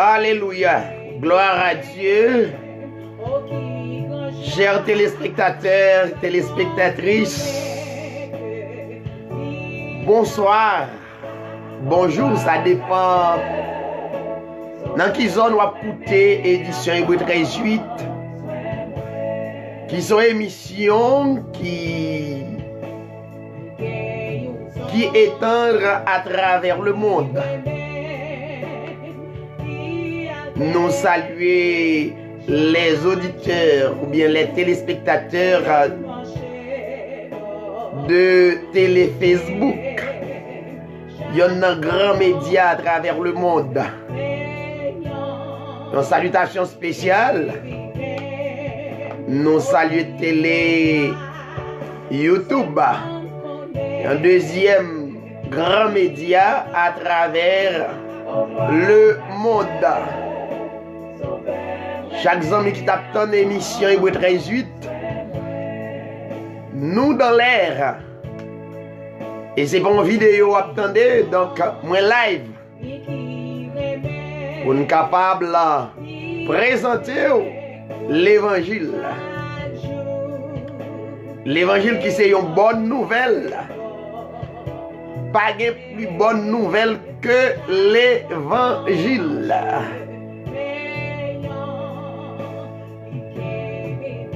Alléluia. Gloire à Dieu. Chers téléspectateurs, téléspectatrices, bonsoir, bonjour, ça dépend dans qui zone on va écouter édition Hébreu 13:8 qui sont émissions qui étendent à travers le monde. Nous saluons les auditeurs ou bien les téléspectateurs de Télé Facebook. Il y a un grand média à travers le monde. Une salutation spéciale. Nous saluons Télé YouTube. Un deuxième grand média à travers le monde. Chaque ami qui tape ton émission Hébreu 13:8, nous dans l'air. Et c'est pour une vidéo attendez, donc moi live. Pour nous capable de présenter l'évangile. L'évangile qui c'est une bonne nouvelle. Pas de plus bonne nouvelle que l'évangile.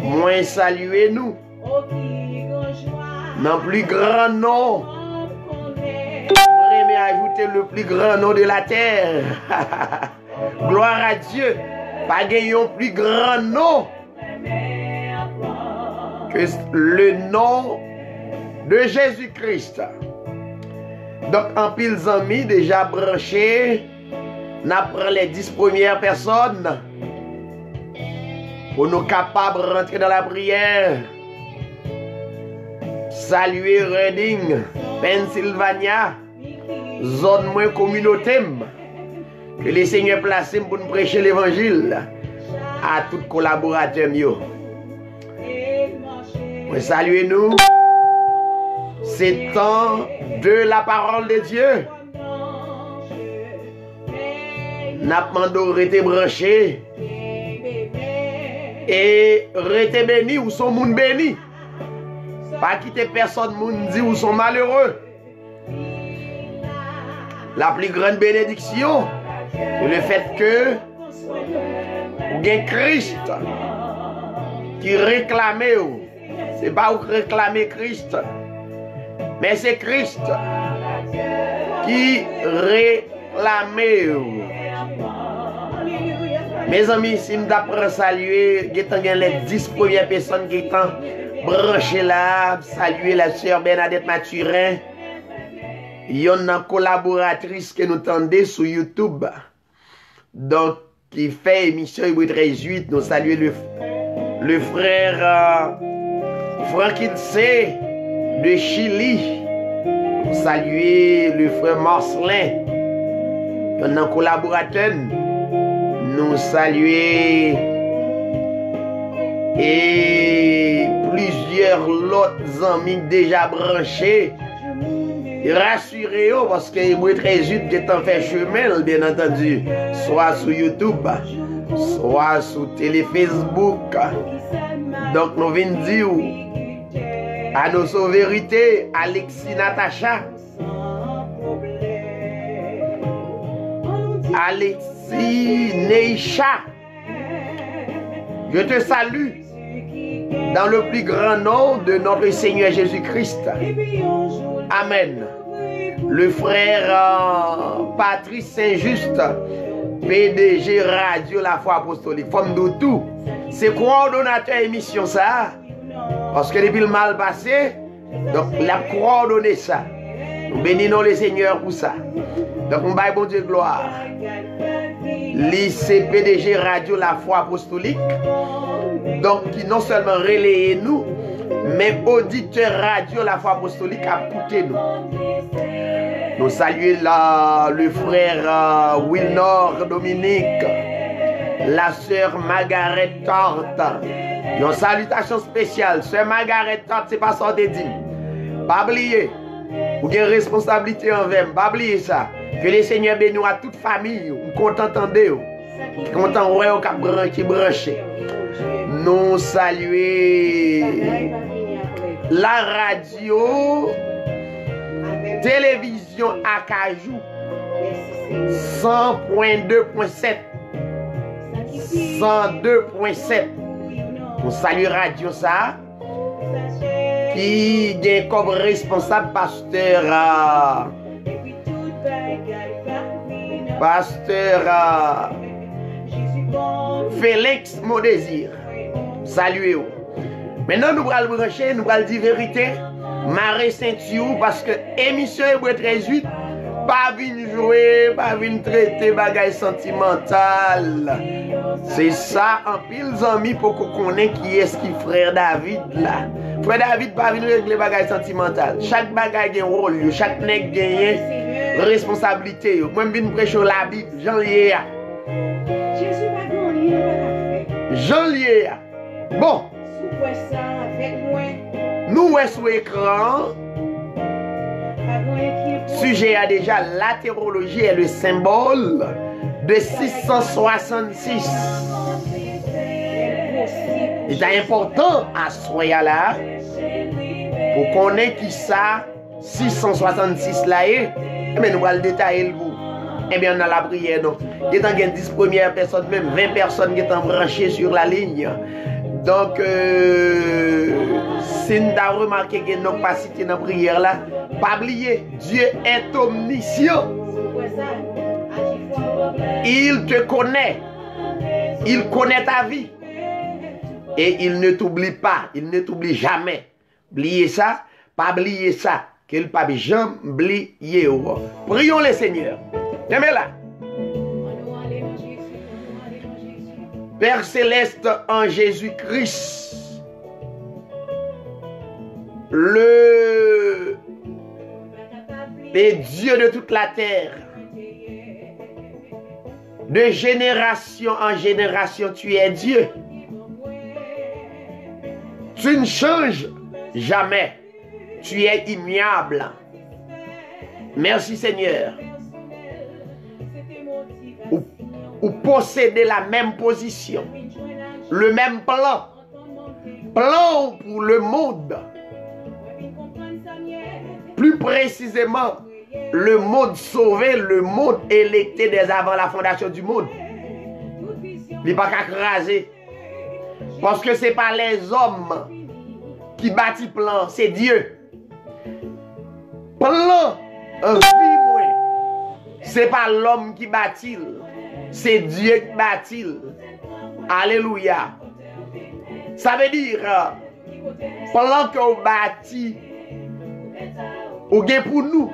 Moins saluez nous. Dans le plus grand nom. J'aimerais ajouter le plus grand nom de la terre. Gloire à Dieu. Pas gagnons plus grand nom que le nom de Jésus-Christ. Donc, en pile amis déjà branchés, n'apprend les 10 premières personnes pour nous capables de rentrer dans la prière. Saluer Reading, Pennsylvania, zone moins communauté, que les seigneurs placent pour nous prêcher l'évangile à tous collaborateurs. Saluez nous. C'est temps de la parole de Dieu. N'a pas rester branché et rester béni ou son monde béni. Pas quitter personne monde dit ou sont malheureux. La plus grande bénédiction, c'est le fait que vous avez Christ qui réclame. C'est pas vous réclamer Christ, mais c'est Christ qui réclame. Mes amis, si nous apprend saluer, les 10 premières personnes qui sont branchées là, saluer la sœur Bernadette Mathurin. Il y a une collaboratrice que nous tendez sur YouTube. Donc, qui fait émission Hébreu 13:8. Nous saluons le frère Franquince de Chili. Nous saluons le frère Marcelin. Il y a un collaborateur. Nous saluons et plusieurs autres amis déjà branchés. Rassurez-vous parce que Hébreu 13:8 est en fait chemin, bien entendu, soit sur YouTube, soit sur Télé Facebook. Donc nous venons dire à nos vérités, Alexis Natacha, Alexis Neisha, je te salue dans le plus grand nom de notre Seigneur Jésus-Christ. Amen. Le frère Patrice Saint-Just, PDG Radio La Foi Apostolique, femme de tout, c'est coordonnateur émission ça. Parce que depuis le mal passé, donc il a coordonné ça. Nous bénissons le Seigneur pour ça. Donc nous baillons bon Dieu gloire. l'ICPDG Radio La Foi Apostolique. Donc qui non seulement relaye nous, mais auditeur radio La Foi Apostolique a écouté nous. Nous saluons le frère Wilnor Dominique, la sœur Margaret Tarte. Une salutation spéciale. Sœur Margaret Tarte, c'est pas ça de dire. Pas oublier. Vous avez une responsabilité envers. Pas oublier ça. Que les Seigneurs bénissent à toute famille. Nous content d'entendre. Content ouais au cap qui branché. Nous saluer la radio, télévision Acajou 100.2.7. 102.7. On salue radio ça qui est comme responsable pasteur Félix Modésir. Saluez-vous. Maintenant nous allons brancher, nous allons dire vérité. Marée ceinture parce que émission Hébreu 13:8 pas venir jouer, pas venir traiter bagaille sentimental. C'est ça en pile amis pour qu'on connaisse qui est-ce qui frère David là. Frère David pas venir régler bagaille sentimental. Chaque bagaille a un rôle, chaque nèg gagne responsabilité. Moi je viens prêcher la Bible, Jean lié. Jean lié. Bon. Nous est sur écran. Sujet a déjà la théologie est le symbole de 666. Il est important à soyez là pour qu'on ait qui ça 666 là mais nous allons détailler le bout. Eh bien on a la prière donc. Il y a 10 premières personnes même 20 personnes qui sont branchées sur la ligne. Donc si nous avons remarqué que nous n'avons pas cité dans la prière là, pas oublier, Dieu est omniscient. Il te connaît. Il connaît ta vie. Et il ne t'oublie pas. Il ne t'oublie jamais. Oubliez ça. Pas oublier ça. Qu'il ne pas jamais oublier. Prions le Seigneur. Aimez là. Père céleste en Jésus-Christ. Le Dieu de toute la terre, de génération en génération, tu es Dieu. Tu ne changes jamais. Tu es immuable. Merci Seigneur. Ou posséder la même position, le même plan pour le monde. Plus précisément, le monde sauvé, le monde électé dès avant la fondation du monde. Il n'est pas qu'à craser. Parce que ce n'est pas les hommes qui bâtissent plan, c'est Dieu. Plan, ce n'est pas l'homme qui bâtit, c'est Dieu qui bâtit. Alléluia. Ça veut dire, plan qu'on bâtit, ou bien pour nous,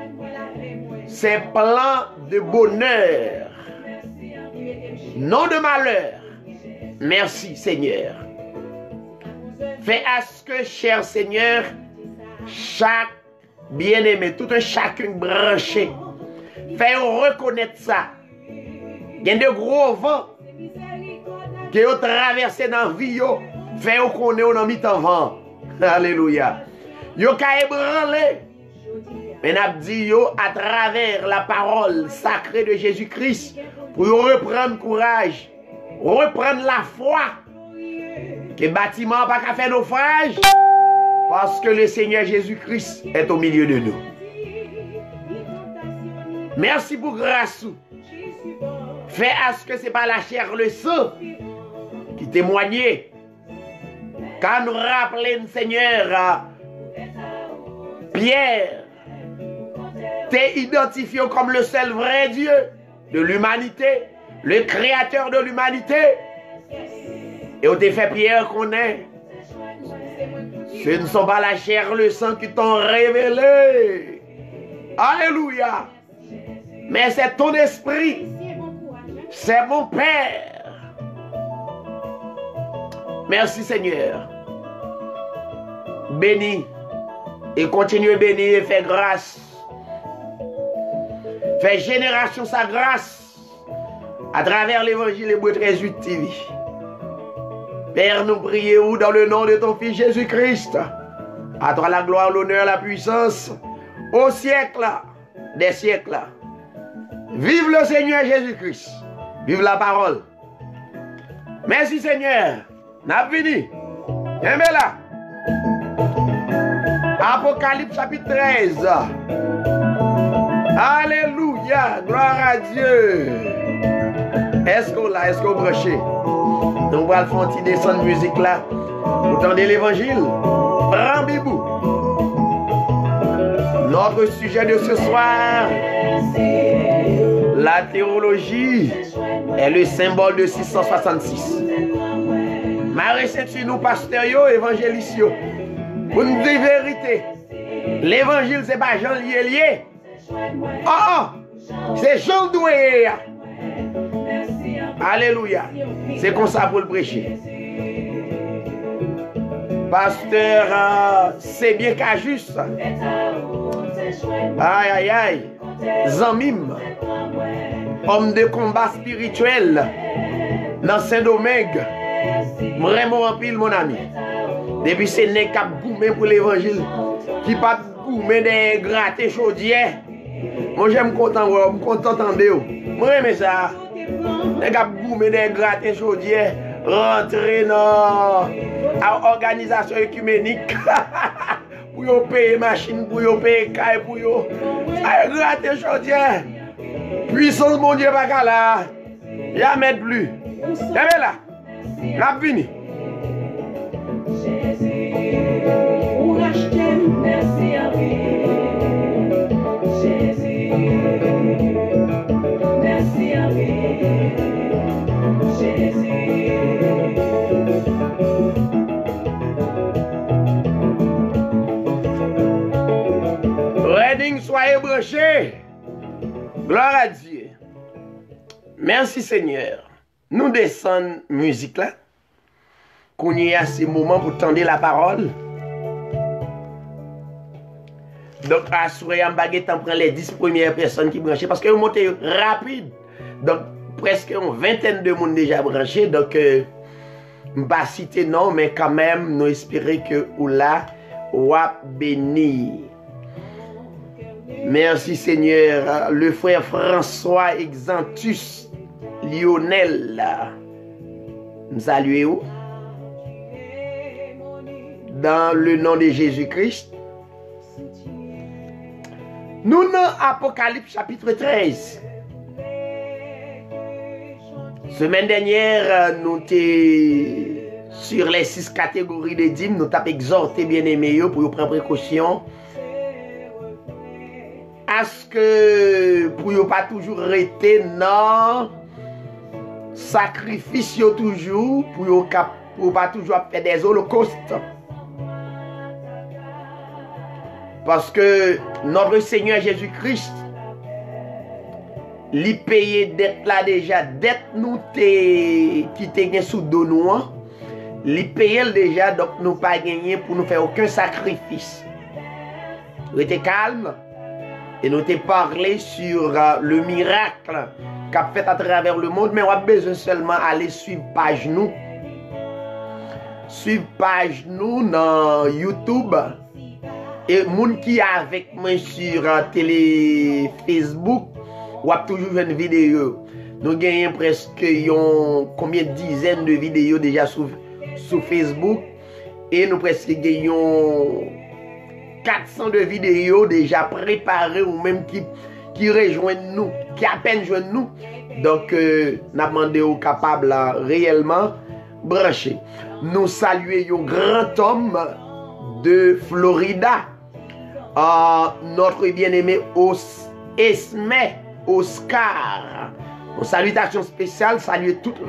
c'est plan de bonheur, non de malheur. Merci Seigneur. Fais à ce que, cher Seigneur, chaque bien-aimé, tout un chacun branché, fais reconnaître ça. Il y a de gros vents qui ont traversé dans la vie, fais qu'on est en mi-temps vent. Alléluia. Yo ka ébranlé. Mais n'a dit à travers la parole sacrée de Jésus-Christ pour reprendre courage, reprendre la foi. Que le bâtiment pas qu'à faire naufrage parce que le Seigneur Jésus-Christ est au milieu de nous. Merci pour grâce. Fais à ce que ce n'est pas la chair, le sang qui témoignait. Quand nous rappelons, Seigneur, Pierre, t'es identifié comme le seul vrai Dieu de l'humanité, le créateur de l'humanité. Et on t'a fait Pierre qu'on est. Ce ne sont pas la chair, le sang qui t'ont révélé. Alléluia. Mais c'est ton esprit. C'est mon Père. Merci Seigneur. Bénis. Et continue à bénir et fais grâce. Fais génération sa grâce. À travers l'évangile Hébreu 13:8 TV. Père, nous prions dans le nom de ton Fils Jésus-Christ. À toi la gloire, l'honneur, la puissance. Au siècle des siècles. Vive le Seigneur Jésus-Christ. Vive la parole. Merci Seigneur. N'a fini. Bien là. Apocalypse chapitre 13. Alléluia. Gloire à Dieu. Est-ce qu'on l'a? Est-ce qu'on branché? Nous allons faire un petit descendre de musique là. Vous entendez l'évangile? Prends bibou. Notre sujet de ce soir, la théologie est le symbole de 666. Ma recette sur nous, pasteur yo, évangéliste yo. Pour nous dire vérité, l'évangile c'est pas Jean lié. C'est Jean doué. Alléluia. C'est comme ça pour le prêcher. Pasteur, c'est bien qu'à juste. Aïe, aïe, aïe. Zamim, homme de combat spirituel, dans Saint-Domingue, vraiment en pile, mon ami. Depuis c'est n'est qu'à goumer pour l'évangile, qui pas goumer des grattés chaudières. Moi, j'aime content, je suis content d'entendre. Moi, j'aime ça. N'est qu'à goumer des grattés chaudières, rentrer dans l'organisation écuménique. Pour yo payer machine, pour yo payer caille, pour yo. Ça y gratte chaudière. Puissance mon Dieu pas là. Jamais plus. Jamais là. La fini. Merci à Jésus. Merci à Jésus. Reading, soyez branchés. Gloire à Dieu. Merci Seigneur. Nous descendons musique là. Qu'on y a ces moments pour tendre la parole. Donc, assurez en baguette, on prend les 10 premières personnes qui branchent. Parce que vous montez rapide. Donc, presque une vingtaine de monde déjà branché. Donc, je ne vais pas citer non, mais quand même, nous espérons que vous là, vous béni. Merci Seigneur. Le frère François Exantus Lionel. Nous saluons dans le nom de Jésus-Christ. Nous dans Apocalypse chapitre 13. Semaine dernière, nous étions sur les 6 catégories de dîmes. Nous t'avons exhorté bien aimé pour prendre précaution. À ce que pour ne pas toujours rester dans sacrifice toujours, pour pas toujours faire des holocaustes. Parce que notre Seigneur Jésus-Christ, lui paye dette là déjà, dette nous qui te sous dos nous, lui paye déjà, donc nous pas gagné pour nous faire aucun sacrifice. Restez calme. Et nous t'ai parlé sur le miracle qu'a fait à travers le monde. Mais on a besoin seulement aller suivre page nous. Suivre page nous dans YouTube. Et moun qui est avec moi sur télé Facebook, on a toujours une vidéo. Nous gagnons presque combien de dizaines de vidéos déjà sur Facebook. Et nous presque gagnons 400 de vidéos déjà préparées ou même qui rejoignent nous, qui à peine joignent nous. Donc, nous avons demandé aux capables réellement brancher. Nous saluons un grand homme de Florida, notre bien-aimé Esme Oscar. Une salutation spéciale, saluer toute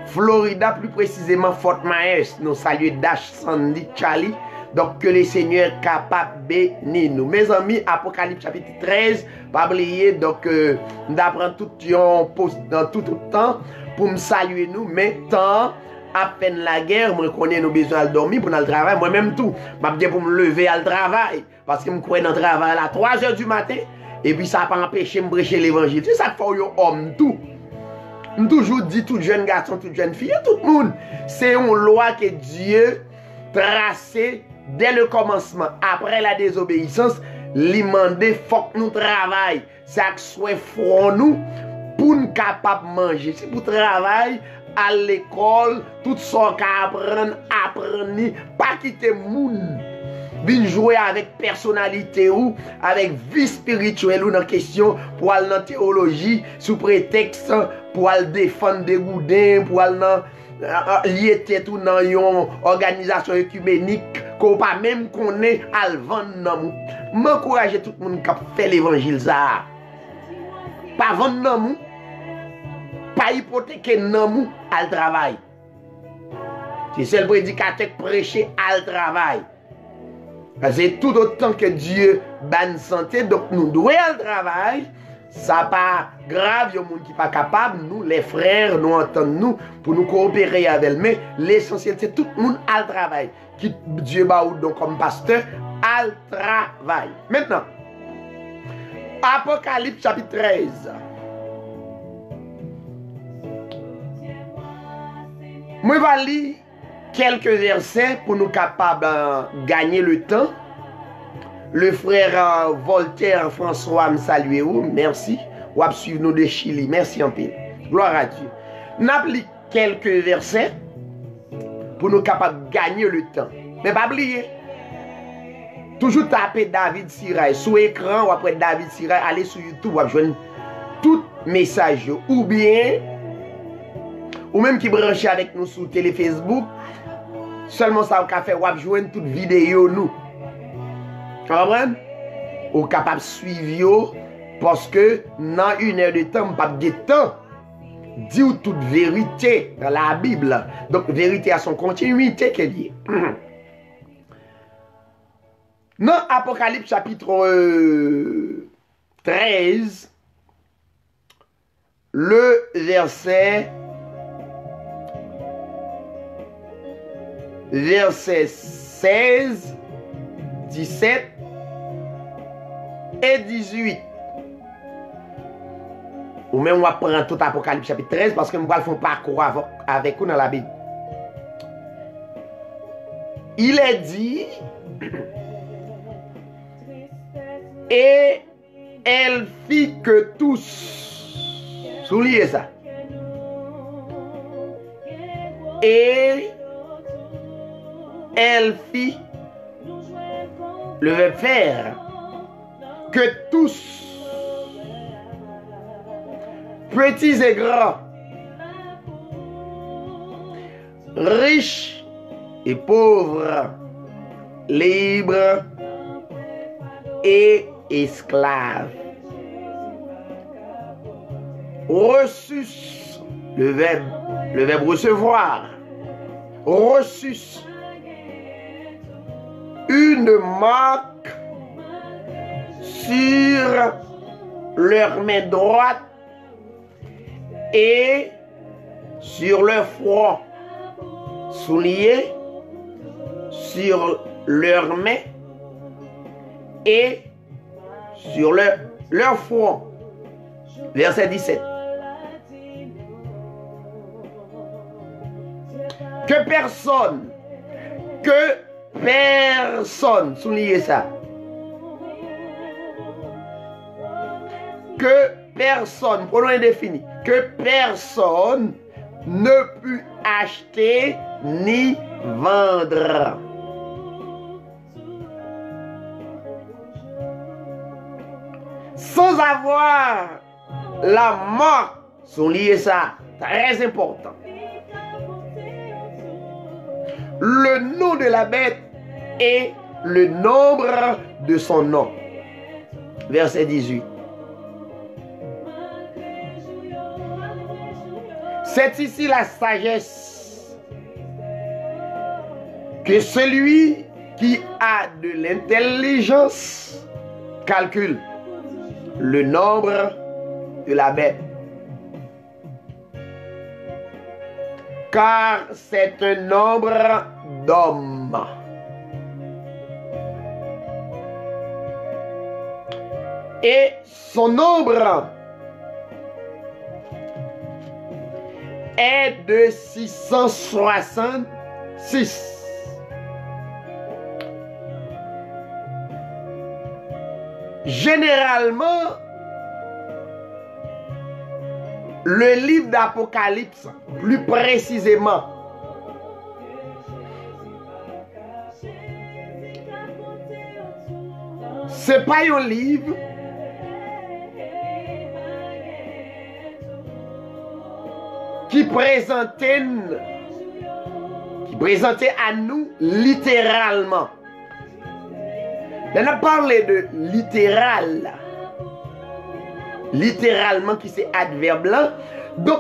Florida, plus précisément Fort Myers. Nous saluons Dash Sandy Charlie. Donc, que le Seigneur est capable de bénir nous. Mes amis, Apocalypse chapitre 13, pas oublier, donc, d'apprendre tout dans tout le temps pour me saluer nous. Mais tant, à peine la guerre, moi, connais nos besoins de dormir pour le travail. Moi-même, tout. Je dis pour me lever à le travail. Parce que je crois dans le travail à 3 h du matin. Et puis, ça n'a pas empêché de me prêcher l'évangile. C'est ça qu'il faut un homme, tout. Je toujours dit, tout jeune garçon, toute jeune fille, tout le monde. C'est une loi que Dieu tracée dès le commencement, après la désobéissance, lui demander faut que nous travaillions. Ça que soit front nous pour nous capables de manger. Si pour travail, à l'école, tout ça qu'a apprendre, pas quitter moun. Vin jouer avec personnalité ou avec vie spirituelle ou dans question pour aller dans théologie sous prétexte pour aller défendre des goudins, pour aller lier tête ou dans une organisation œcuménique qu'on pas même connaît à le vendre dans mou. M'encourager tout le monde qui fait l'évangile ça. Pas vendre dans mou, pas hypothéquer dans mou à le travail. C'est le prédicateur qui prêche à le travail. C'est tout autant que Dieu bonne santé, donc nous devons le travail. Ça pas grave, il y a des gens qui ne sont pas capables, nous, les frères, nous entendons nous pour nous coopérer avec eux. Mais l'essentiel, c'est tout le monde à le travail. Qui Dieu ba ou donc comme pasteur, à le travail. Maintenant, Apocalypse chapitre 13. Moi, je vais lire quelques versets pour nous capables de gagner le temps. Le frère Voltaire François me salue ou merci. Ou à suivre nous de Chili. Merci en pile. Gloire à Dieu. N'applique quelques versets pour nous capables de gagner le temps. Mais pas oublier. Toujours taper David Sirail sous écran ou après David Sirail, aller sur YouTube ou joindre tout message ou bien ou même qui branche avec nous sur télé Facebook. Seulement ça vous fait ou joindre toute vidéo nous. Comprenez? Ou capable de suivre parce que dans une heure de temps, pas de temps dire toute vérité dans la Bible. Donc vérité à son continuité qu'elle est. Dans Apocalypse chapitre 13, le verset 16, 17 et 18. Ou même on va prendre tout Apocalypse chapitre 13 parce que nous allons faire un parcours avec vous dans la Bible. Il est dit, et elle fit que tous, soulignez ça, et elle fit, le verbe faire, que tous, petits et grands, riches et pauvres, libres et esclaves, reçus, le verbe recevoir, reçus une marque sur leur main droite et sur leur front, soulignés sur leur main et sur leur front. Verset 17. Que personne, soulignez ça, que personne, pronom indéfini, que personne ne put acheter ni vendre. Sans avoir la marque, soulignez ça, très important. Le nom de la bête et le nombre de son nom. Verset 18. C'est ici la sagesse que celui qui a de l'intelligence calcule le nombre de la bête. Car c'est un nombre d'hommes. Et son nombre est de 666. Généralement, le livre d'Apocalypse, plus précisément, c'est pas un livre qui présentait à nous littéralement. On a parlé de littéral. Littéralement qui c'est adverbe là. Donc,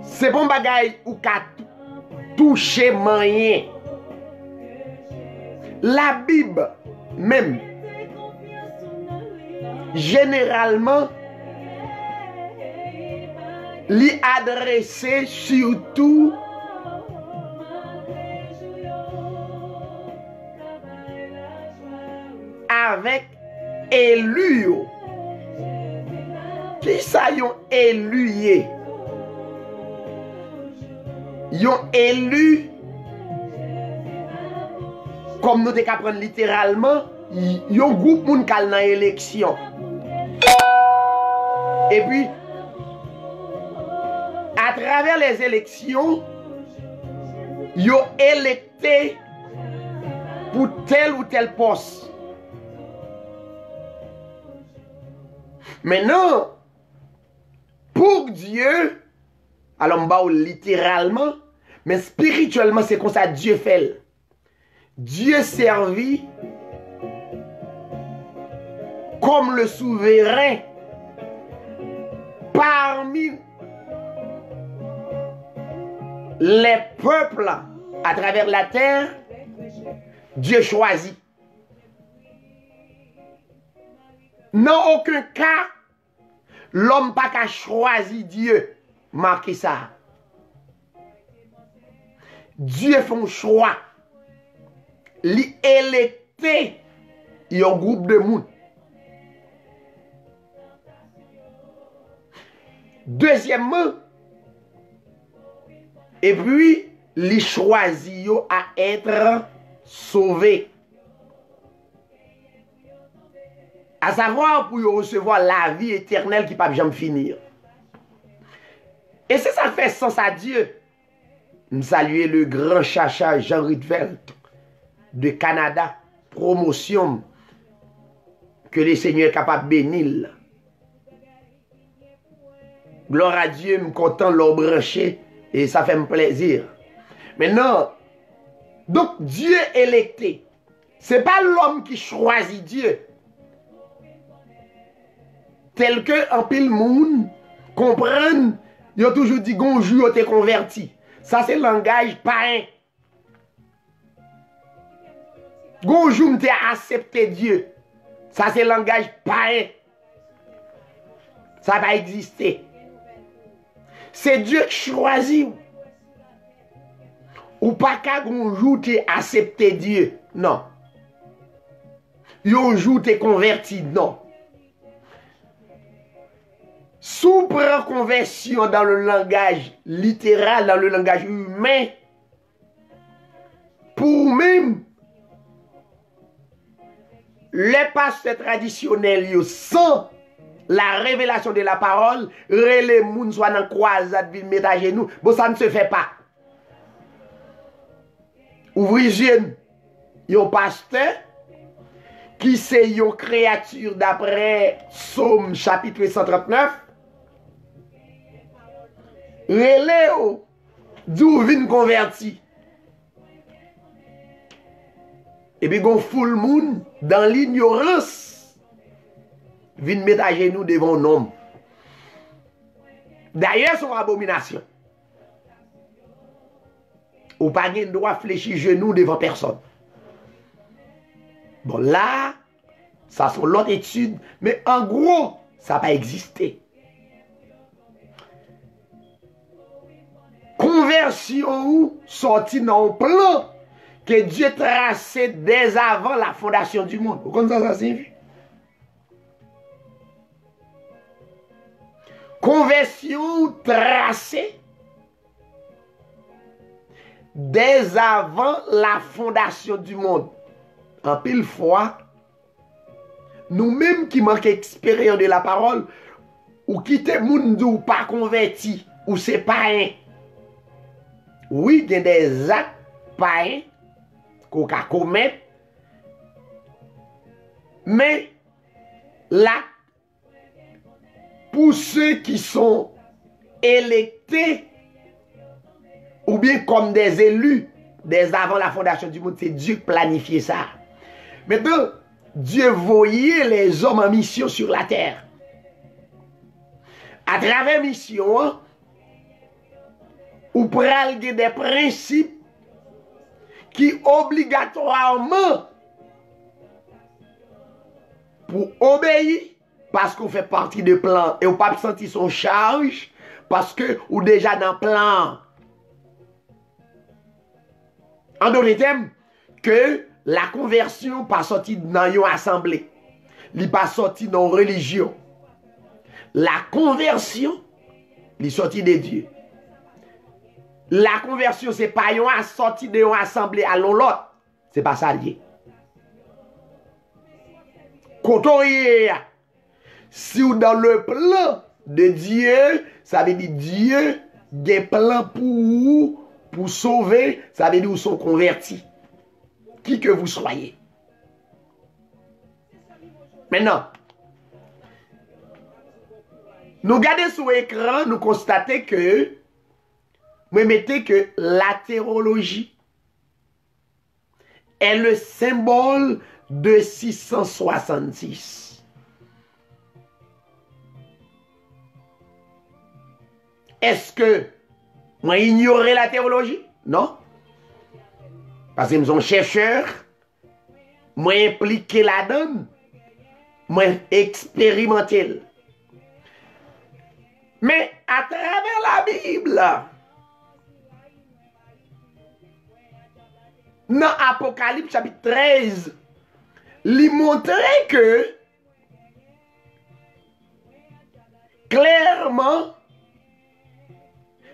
c'est bon bagay ou ka toucher moyen. La Bible, même, généralement, l'y adressé surtout avec élu. Qui ça yon élu yé? Yon élu, comme nous devons apprendre littéralement, yon groupe moun kal nan élection. Et puis, à travers les élections, yon électé pour tel ou tel poste. Maintenant, pour Dieu, alors on va littéralement, mais spirituellement, c'est comme ça Dieu fait. Dieu servit comme le souverain parmi les peuples à travers la terre. Dieu choisit. Dans aucun cas, l'homme n'a pas choisi Dieu. Marquez ça. Dieu fait un choix. Il électé un groupe de monde. Deuxièmement, et puis, il choisit à être sauvé. À savoir pour recevoir la vie éternelle qui ne peut jamais finir. Et c'est ça qui fait sens à Dieu. Nous saluons le grand chacha Jean Rietveld de Canada. Promotion que le Seigneur est capable de bénir. Gloire à Dieu, je suis content de leur brancher et ça fait me plaisir. Maintenant, donc Dieu électé. Ce n'est pas l'homme qui choisit Dieu. Tel que en pile monde comprennent, ils ont toujours dit gonjou t'es converti. Ça c'est le langage païen. Gonjou t'es accepté Dieu. Ça c'est le langage païen. Ça va exister. C'est Dieu qui choisit. Ou pas qu'à gonjou t'es accepté Dieu. Non. Yon jour t'es converti. Non. Sous conversion dans le langage littéral, dans le langage humain, pour même les pasteurs traditionnels, sans la révélation de la parole, les gens soit dans la croisade, ils mettent à genoux. Bon, ça ne se fait pas. Ouvrez un pasteur qui c'est une créature d'après Psaume chapitre 139. Reléo, d'où vin converti. Et puis, gon full moun dans l'ignorance, vin mettre à genoux devant un homme. D'ailleurs, son abomination. Ou pas de droit fléchir genoux devant personne. Bon, là, ça sont l'autre étude, mais en gros, ça n'a pas existé. Conversion ou sorti dans un plan que Dieu tracé dès avant la fondation du monde. Vous comprenez ça signifie? Conversion tracée dès avant la fondation du monde. En pile fois, nous-mêmes qui manquons expérience de la parole, ou quitter moun ou pas converti, ou c'est païen. Oui, il y a des actes païens qu'on peut commettre, mais l'acte pour ceux qui sont électés, ou bien comme des élus, dès avant la fondation du monde, c'est Dieu qui planifie ça. Maintenant, Dieu voyait les hommes en mission sur la terre. À travers mission, ou pral des principes qui obligatoirement pour obéir parce qu'on fait partie de plan et on pas sentir son charge parce que ou déjà dans plan. En d'autres termes, que la conversion pas sorti dans une assemblée, il pas sorti dans une religion. La conversion, il sorti de Dieu. La conversion, c'est pas une sortie de une assemblée à l'autre. C'est pas ça lié. Quand on est, si vous dans le plan de Dieu, ça veut dire Dieu a un plan pour vous, pour sauver, ça veut dire vous sont convertis. Qui que vous soyez. Maintenant, nous regardons sur l'écran, nous constatons que, vous mettez que la théologie est le symbole de 666. Est-ce que moi ignorer la théologie? Non. Parce que nous sommes chercheurs, moi impliqué là-dedans, moi expérimenté. Mais à travers la Bible, dans Apocalypse chapitre 13, il montrait que clairement,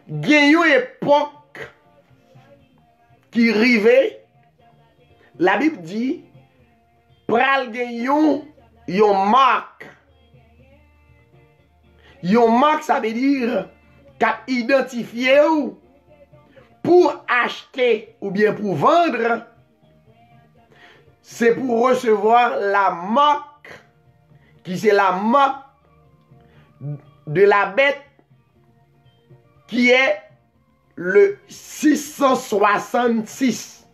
il y a une époque qui arrivait, la Bible dit, pral gen yon marque. Yon marque, ça veut dire qu'a identifié ou pour acheter ou bien pour vendre, c'est pour recevoir la marque qui c'est la marque de la bête qui est le 666.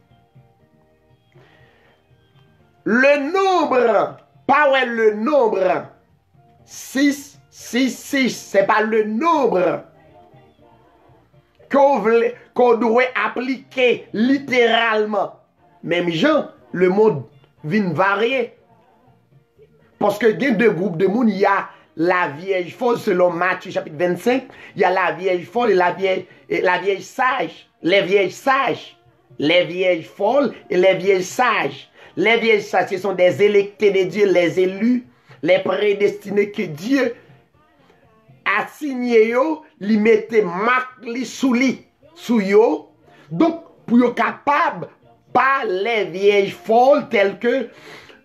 Le nombre, pas ouais, le nombre 666, c'est pas le nombre qu'on doit appliquer littéralement. Même gens, le monde vient varier. Parce que il y a deux groupes de monde, il y a la vieille folle selon Matthieu chapitre 25, il y a la vieille folle et la vieille sage. Les vieilles sages, les vieilles folles et les vieilles sages. Les vieilles sages, ce sont des électés de Dieu, les élus, les prédestinés que Dieu a signé yo, li mette marque li sous yo. Donc, pour yo capable, pas les vieilles folles telles que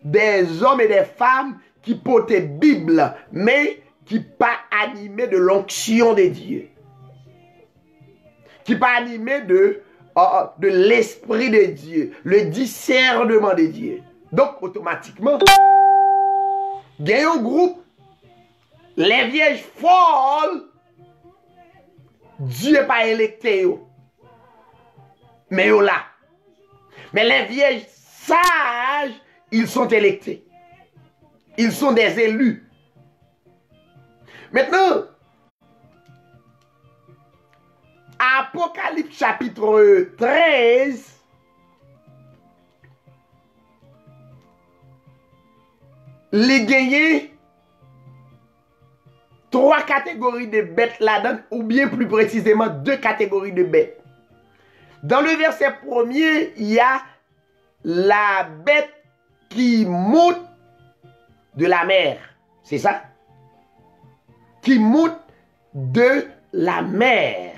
des hommes et des femmes qui portent Bible, mais qui pas animés de l'onction de Dieu. Qui pas animés de l'esprit de Dieu, le discernement de Dieu. Donc, automatiquement, il y a un groupe, les vieilles folles, Dieu n'est pas électé. Mais yo là. Mais les vieilles sages, ils sont électés. Ils sont des élus. Maintenant, Apocalypse chapitre 13, les gagnés, 3 catégories de bêtes là-dedans, ou bien plus précisément 2 catégories de bêtes. Dans le verset premier, il y a la bête qui monte de la mer. C'est ça? Qui monte de la mer.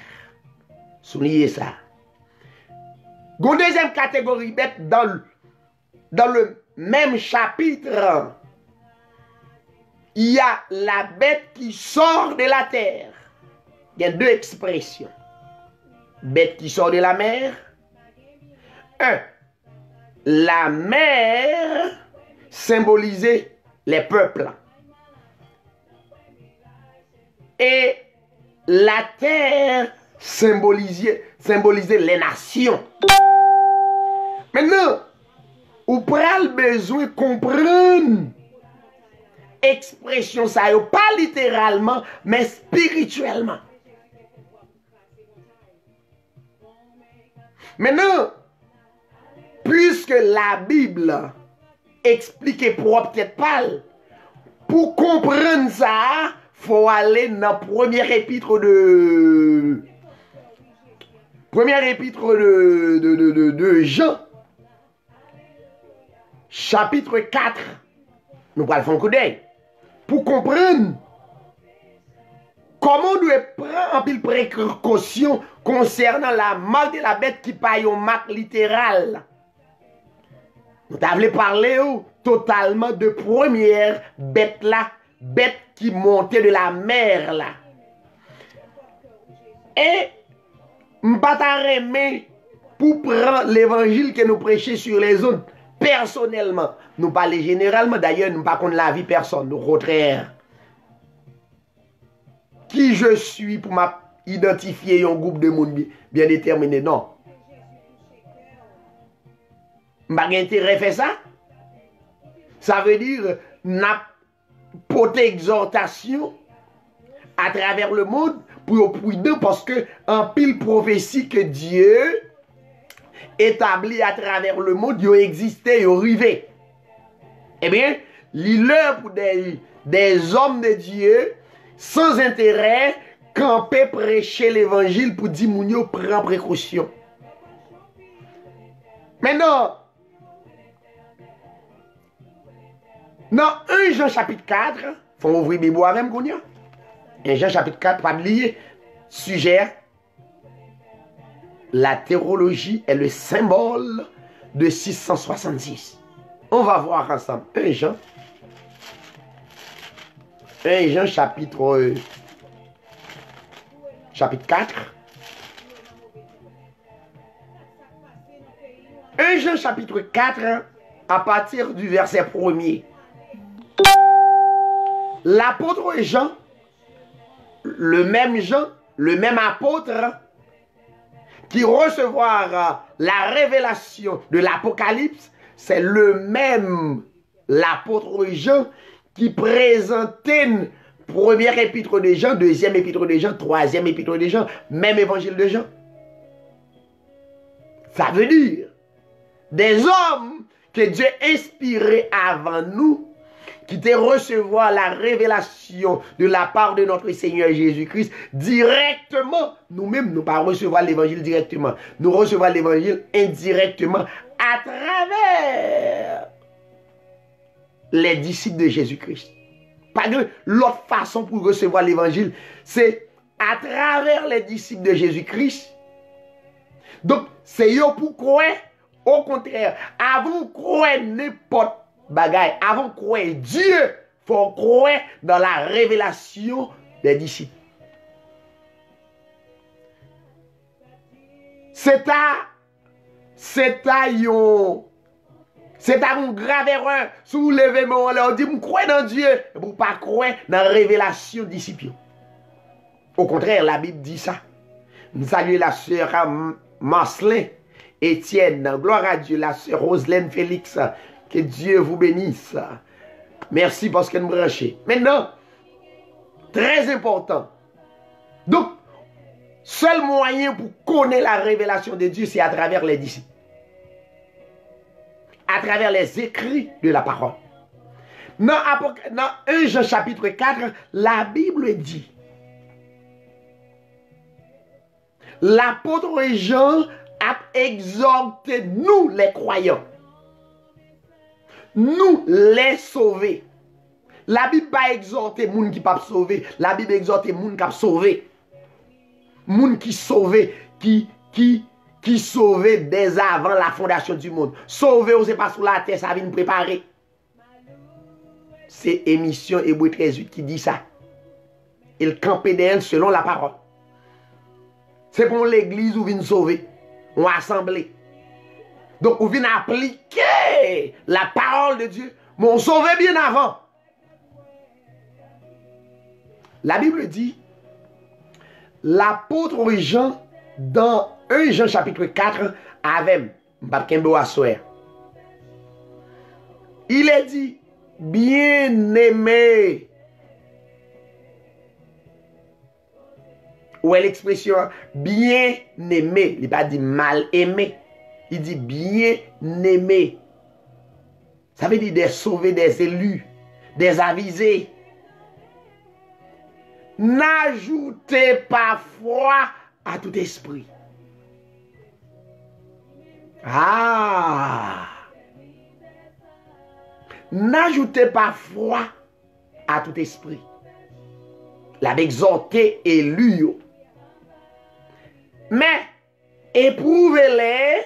Soulignez ça. Une deuxième catégorie bête dans le même chapitre. il y a la bête qui sort de la terre. Il y a deux expressions. Bête qui sort de la mer. Un, la mer symbolisait les peuples. Et la terre symbolisait les nations. Maintenant, vous prenez besoin de comprendre expression ça, pas littéralement, mais spirituellement. Maintenant, puisque la Bible explique peut-être pas, pour comprendre ça, faut aller dans première épître de Jean, chapitre 4. Nous allons faire un coup d'œil pour comprendre comment on doit prendre un peu de précaution concernant la marque de la bête qui pas une marque littérale. Nous avons parlé totalement de première bête là, bête qui montait de la mer là. Et je ne pour prendre l'évangile que nous prêchons sur les autres. Personnellement, nous parlons généralement, d'ailleurs, nous ne parlons pas de la vie personne, au contraire. Qui je suis pour m'identifier un groupe de monde bien déterminé? Non. Je n'ai pas intérêt à faire ça. Ça veut dire, n'a pas exhortation à travers le monde pour prudent parce que en pile prophétie que Dieu établi à travers le monde, il existait, il arrivé. Eh bien, l'heure pour des hommes de Dieu sans intérêt camper prêcher l'évangile pour dire mounio prend précaution. Maintenant, dans 1 Jean chapitre 4, il faut ouvrir Bible avec moi. 1 Jean chapitre 4, pas oublier, sujet. La théologie est le symbole de 666. On va voir ensemble 1 Jean chapitre 4. 1 Jean chapitre 4 à partir du verset 1er. L'apôtre Jean, le même apôtre qui recevoir la révélation de l'Apocalypse, c'est le même l'apôtre Jean qui présentait première épître de Jean, deuxième épître de Jean, troisième épître de Jean, même évangile de Jean. Ça veut dire des hommes que Dieu inspirait avant nous, qui te recevoir la révélation de la part de notre Seigneur Jésus-Christ directement. Nous-mêmes, nous ne pas recevoir l'évangile directement. Nous recevons l'évangile indirectement à travers les disciples de Jésus-Christ. Pas de l'autre façon pour recevoir l'évangile, c'est à travers les disciples de Jésus-Christ. Donc, c'est yo pour croire. Au contraire, avant de croire n'importe bagaille, avant de croire Dieu, faut croire dans la révélation des disciples. C'est une grave erreur. Si vous levez mon on dit, vous croyez dans Dieu, vous ne pas croire dans la révélation des disciples. Au contraire, la Bible dit ça. Nous saluons la sœur Marcelin, Étienne, gloire à Dieu, la sœur Roselaine Félix, que Dieu vous bénisse. Merci parce qu'elle me branchez. Maintenant, très important. Donc, seul moyen pour connaître la révélation de Dieu, c'est à travers les disciples. À travers les écrits de la parole. Dans 1 Jean chapitre 4, la Bible dit, l'apôtre Jean a exhorté nous les croyants, nous les sauvés. La Bible pas exhorté moun qui pas sauvé, la Bible exhorté moun qui a sauvé. Moun qui sauvé, qui sauvé dès avant la fondation du monde. Sauvé, c'est pas sur la terre, ça vient préparer. c'est émission Hébreu 13:8 qui dit ça. Il campait d'elle selon la parole. C'est pour l'église où vient sauver, ou assembler. Donc, on vient appliquer la parole de Dieu, mais on sauvait bien avant. La Bible dit, l'apôtre Jean, dans 1 Jean chapitre 4, avait, il est dit, bien-aimé. Où est l'expression bien-aimé? Il n'est pas dit mal-aimé. Il dit bien-aimé. Ça veut dire des sauvés, des élus, des avisés. N'ajoutez pas foi à tout esprit. Ah! N'ajoutez pas foi à tout esprit. La exhorté élu. Mais éprouvez-les,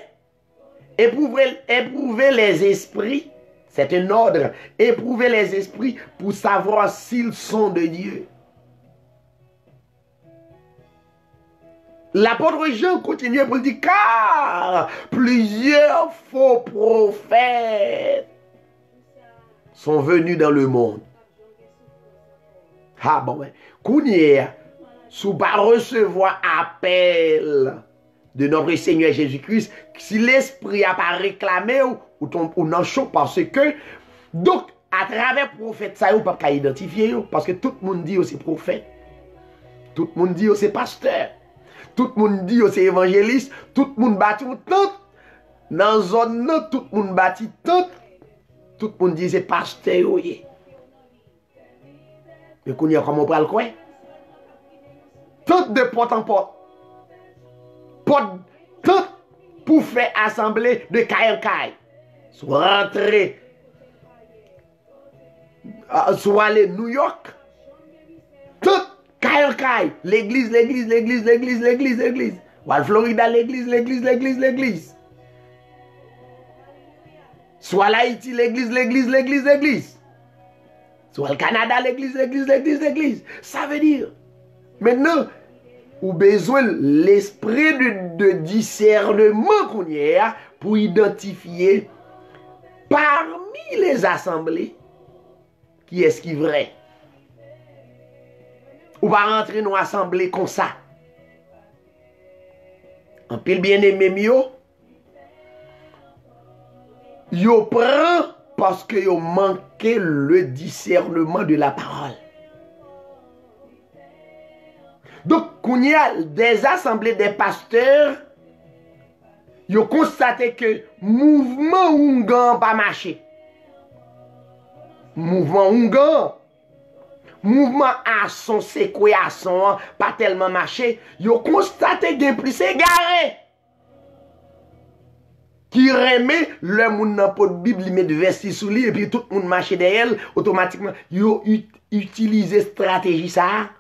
éprouvez les esprits. C'est un ordre. Éprouvez les esprits pour savoir s'ils sont de Dieu. L'apôtre Jean continue pour dire, car plusieurs faux prophètes sont venus dans le monde. Ah bon, ouais. Kounye, sous pas recevoir appel de notre Seigneur Jésus-Christ, si l'esprit a pas réclamé ou non chaud, parce que, donc, à travers prophète, ça, ou pas qu'à identifier, parce que tout le monde dit c'est prophète, tout le monde dit c'est pasteur, tout le monde dit c'est évangéliste, tout le monde bâtit tout, dans la zone, tout le monde bâtit tout le monde dit c'est pasteur, oui. Mais qu'on y a comment on prend le coin? Tout de porte en porte. Tout pour faire assembler de caille en caille. Soit rentrer, soit aller New York. Tout caille en caille. L'église. Ou à Florida, l'église. Soit l'Haïti, l'église. Soit le Canada, l'église. Ça veut dire, maintenant, ou besoin l'esprit de discernement qu'on y a pour identifier parmi les assemblées qui est-ce qui est vrai. Ou pas rentrer dans l'assemblée comme ça. En pile bien-aimé, yo prend parce que yo manqué le discernement de la parole. Donc, quand il y a des assemblées des pasteurs, ils ont constaté que mouvement Ungan pas marché. Mouvement Ungan, mouvement Asson, c'est quoi Asson, pas tellement marché. Ils ont constaté qu'il plus égaré. Qui remet le monde dans pot de Bible, il met de verset sous lui, et puis tout le monde marche derrière, automatiquement, ils ont utilisé stratégie ça.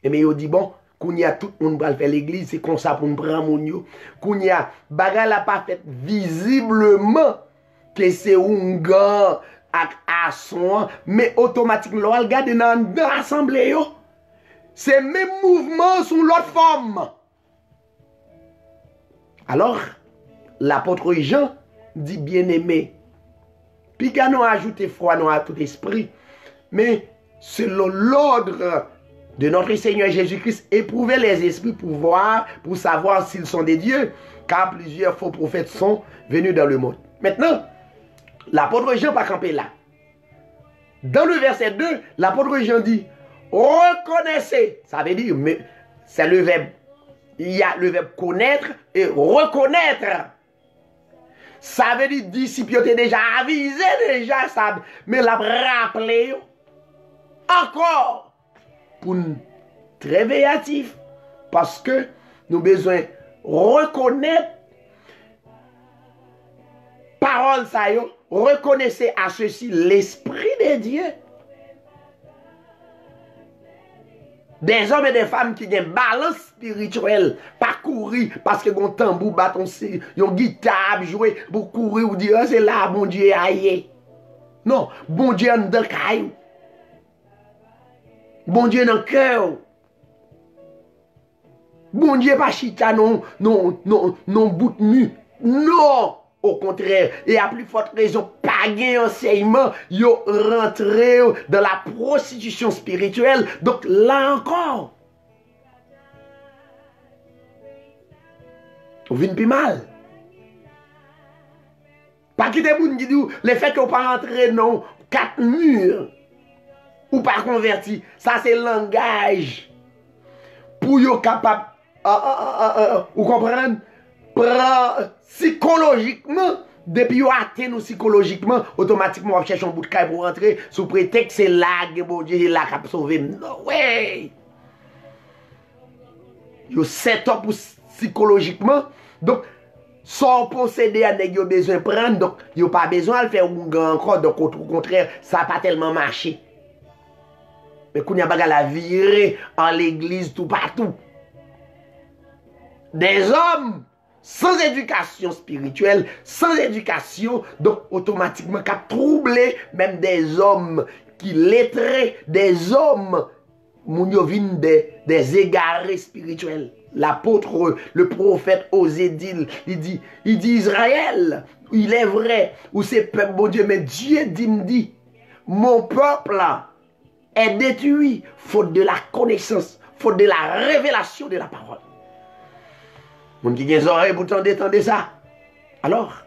Et mais ils ont dit, bon, qu'on y a tout le monde va faire l'église, c'est comme ça pour nous prendre mon yo. Qu'on y a, bagarre la pas fait visiblement que c'est un gars à son, mais automatiquement, on regarde dans l'assemblée, c'est même mouvement sous l'autre forme. Alors, l'apôtre Jean dit bien-aimé. Puis quand nous ajoutons foi à tout esprit, mais selon l'ordre de notre Seigneur Jésus-Christ, éprouvez les esprits pour savoir s'ils sont des dieux, car plusieurs faux prophètes sont venus dans le monde. Maintenant, l'apôtre Jean va camper là. Dans le verset 2, l'apôtre Jean dit, reconnaissez. Ça veut dire, mais c'est le verbe. Il y a le verbe connaître et reconnaître. Ça veut dire disciple déjà avisé déjà ça, mais l'a rappelé encore pour nous très véatif parce que nous avons besoin de reconnaître parole ça yo, reconnaissez à ceci l'esprit de Dieu. Des hommes et des femmes qui ont une balance spirituelle, pas courir parce que ont tambour, bâton, ont guitare, jouer pour courir ou dire c'est là, bon Dieu, aïe. Non, bon Dieu, en dedans, caillou. Bon Dieu dans le cœur. Bon Dieu pas chita non bout de mu. Non, au contraire, et à plus forte raison, pas gain enseignement, yo rentré dans la prostitution spirituelle. Donc là encore, on vient plus mal. Pas quitter moun qui dit le fait qu'on pas rentrer non quatre murs ou pas converti, ça c'est langage pour yo capable ou comprendre psychologiquement depuis yo atteint nous psychologiquement automatiquement on cherche un bout de caille pour rentrer sous prétexte c'est là que bon Dieu là qui sauver. No way. Yo set up psychologiquement donc sans posséder à nèg yo besoin prendre donc yo pas besoin de faire un grand encore donc au contraire ça pas tellement marché. Mais qu'on y a pas la virer en l'église tout partout. Des hommes sans éducation spirituelle, sans éducation, donc automatiquement qui troubler même des hommes qui lettrés, des hommes des égarés spirituels. L'apôtre, le prophète osait dire, il dit Israël, il est vrai, ou c'est peuple, mon Dieu, mais Dieu dit, mon peuple est détruit faute de la connaissance, faute de la révélation de la parole. Mon qui a des oreilles pour t'entendre ça. Alors,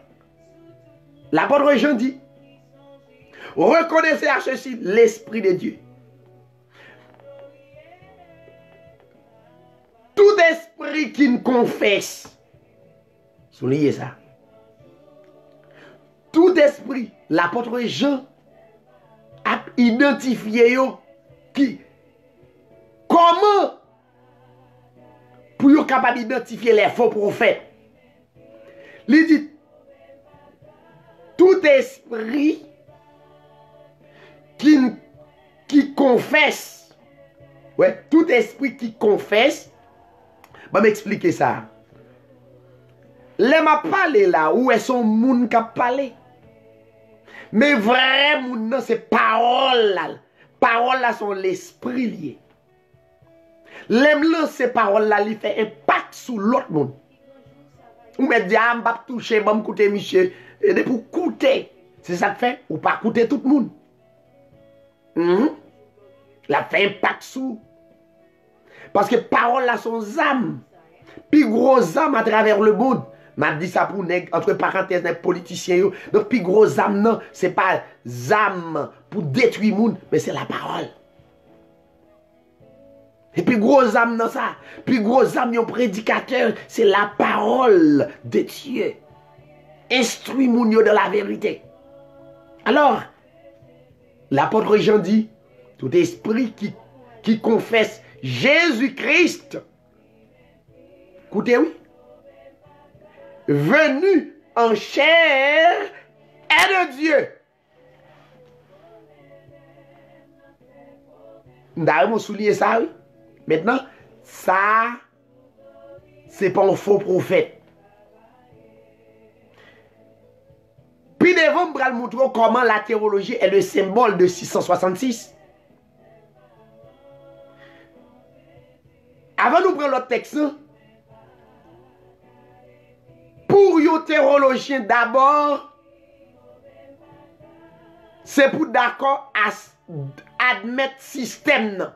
l'apôtre Jean dit, reconnaissez à ceci l'Esprit de Dieu. Tout esprit qui ne confesse, soulignez ça. Tout esprit, l'apôtre Jean a identifié qui, comment pour être capable d'identifier les faux prophètes. Il dit, tout esprit qui confesse, ouais, tout esprit qui confesse, va m'expliquer ça. Les m'a parlé là, où est son monde qui a parlé? Mais vrai monde, c'est parole là. Parole là sont l'esprit lié. L'aime lancer parole là, il fait impact sur l'autre monde. Ou me dit, ah, m'pa toucher, m'pa m'écouter, monsieur. Et de pour coûter. C'est ça que fait, ou pas coûter tout le monde. La fait impact sur. Parce que parole là sont âmes. Puis gros âmes à travers le monde. M'a dit ça pour nèg, entre parenthèses, les politiciens. Donc, puis gros âmes, non, c'est pas âmes pour détruire le monde, mais c'est la parole. Et puis gros âme dans ça. Puis gros âme yon prédicateur, c'est la parole de Dieu. Instruit moun yo de la vérité. Alors, l'apôtre Jean dit, tout esprit qui confesse Jésus-Christ, écoutez oui, venu en chair est de Dieu. Nous souligner ça, oui. Maintenant, ça, c'est pas un faux prophète. Puis devant, je vais vous montrer comment la théologie est le symbole de 666. Avant de prendre l'autre texte, pour les théologiens d'abord, c'est pour d'accord à admettre système.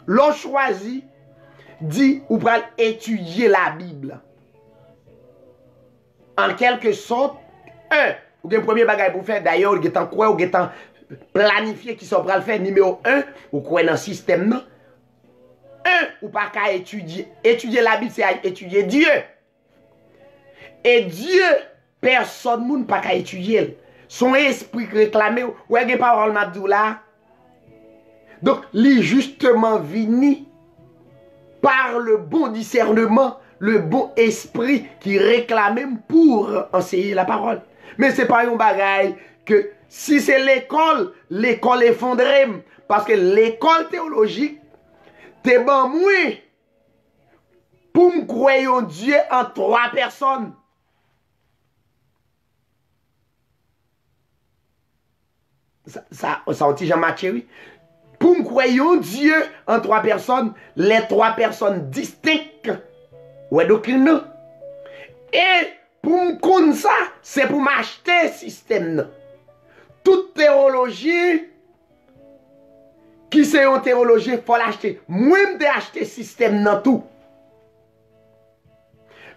L'on choisit, dit, ou pour étudier la Bible. En quelque sorte, ou le premier bagage pour faire, d'ailleurs, ou est en quoi, ou est en planifié qui sont pour le faire, numéro 1, ou quoi dans le système, non? Ou pas qu'à étudier. Étudier la Bible, c'est à étudier Dieu. Et Dieu, personne ne peut pas étudier. Son esprit réclamé, ou est-ce que parole Mabdou là? Donc, il est justement venu par le bon discernement, le bon esprit qui réclame pour enseigner la parole. Mais ce n'est pas un bagage que si c'est l'école, l'école effondrée. Parce que l'école théologique, t'es bon moi pour me croire en Dieu en 3 personnes. Ça, on dit Jean-Mathieu, oui. Pour me croire un Dieu en trois personnes, les trois personnes distinctes. Ouais, doctrine. Et pour me connaître ça, c'est pour m'acheter système. Toute théologie qui c'est une théologie, il faut l'acheter. Moi, je vais acheter système dans tout.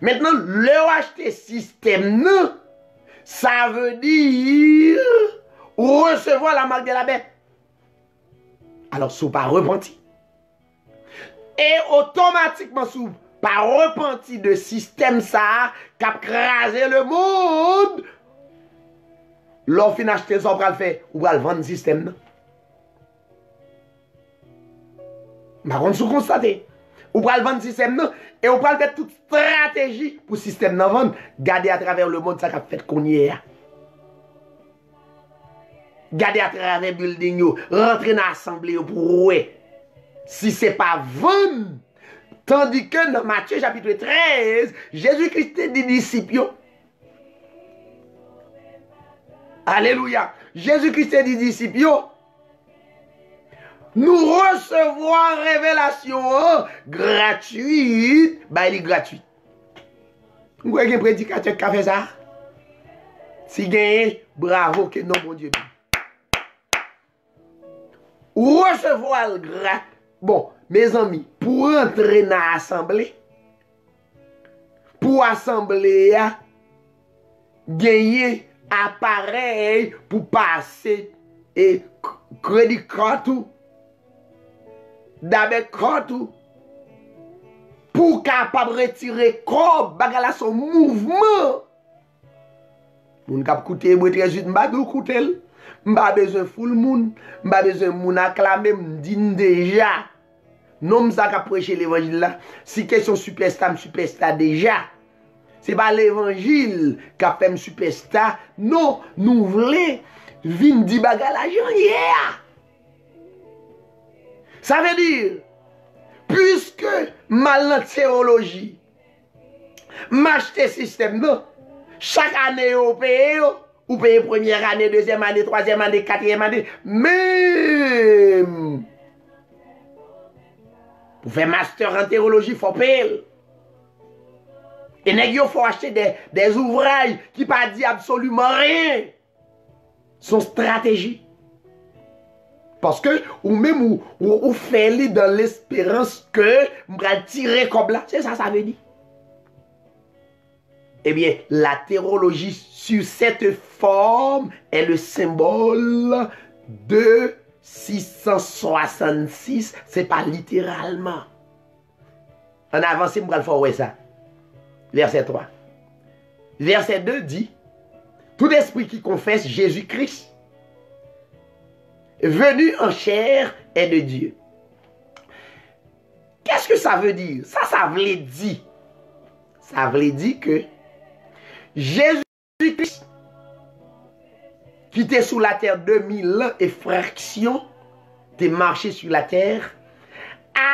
Maintenant, le acheter système, ça veut dire recevoir la marque de la bête. Alors, si vous pas repenti. Et automatiquement, si vous pas repenti de système ça, qui a crasé le monde, l'on fin acheter ça, on va le faire, ou va le vendre système. Par contre, si vous constatez, ou va le vendre système, et on va faire toute stratégie pour le système de vendre, garder à travers le monde ça qu'a fait qu'on y est. Garder à travers le building, rentrer dans l'assemblée pour ouais. Si ce n'est pas vendre, tandis que dans Matthieu chapitre 13, Jésus-Christ dit disciples. Alléluia. Jésus-Christ dit disciples. Nous recevons révélation gratuite. Bah, il est gratuit. Vous voyez un prédicateur qui a fait ça? Si gagné, bravo, que non, mon Dieu. Recevoir le gratuit. Bon, mes amis, pour entrer dans l'assemblée, pour assembler, gagner appareil pour passer et crédit carte, d'abord carte, pour capable retirer corps, bagala son mouvement. Moun kap koute moi 38 mbadou koutel. M'a besoin full moun, m'a besoin moun acclamer, m'dine déjà. Non m'sa ka prêcher l'évangile là. Si question superstar, superstar déjà. C'est pas l'évangile qui a fait superstar. Non, nous voulons vin di bagala yeah. Ça veut dire, puisque mal théologie, m'acheter système non, chaque année au pays, ou payer première année, deuxième année, troisième année, quatrième année, même pour faire master en théologie, il faut payer. Et il faut acheter des ouvrages qui ne disent absolument rien. Son stratégie. Parce que, ou même, ou fait dans l'espérance que, on va tirer comme là. C'est ça, ça veut dire. Eh bien, la théologie sur cette forme est le symbole de 666. C'est pas littéralement. En avance, je vais le faire ça. Verset 3. Verset 2 dit, tout esprit qui confesse Jésus-Christ, venu en chair, est de Dieu. Qu'est-ce que ça veut dire? Ça veut dire. Ça veut dire que Jésus-Christ, qui était sous la terre 2000 ans et fraction, t'es marché sur la terre,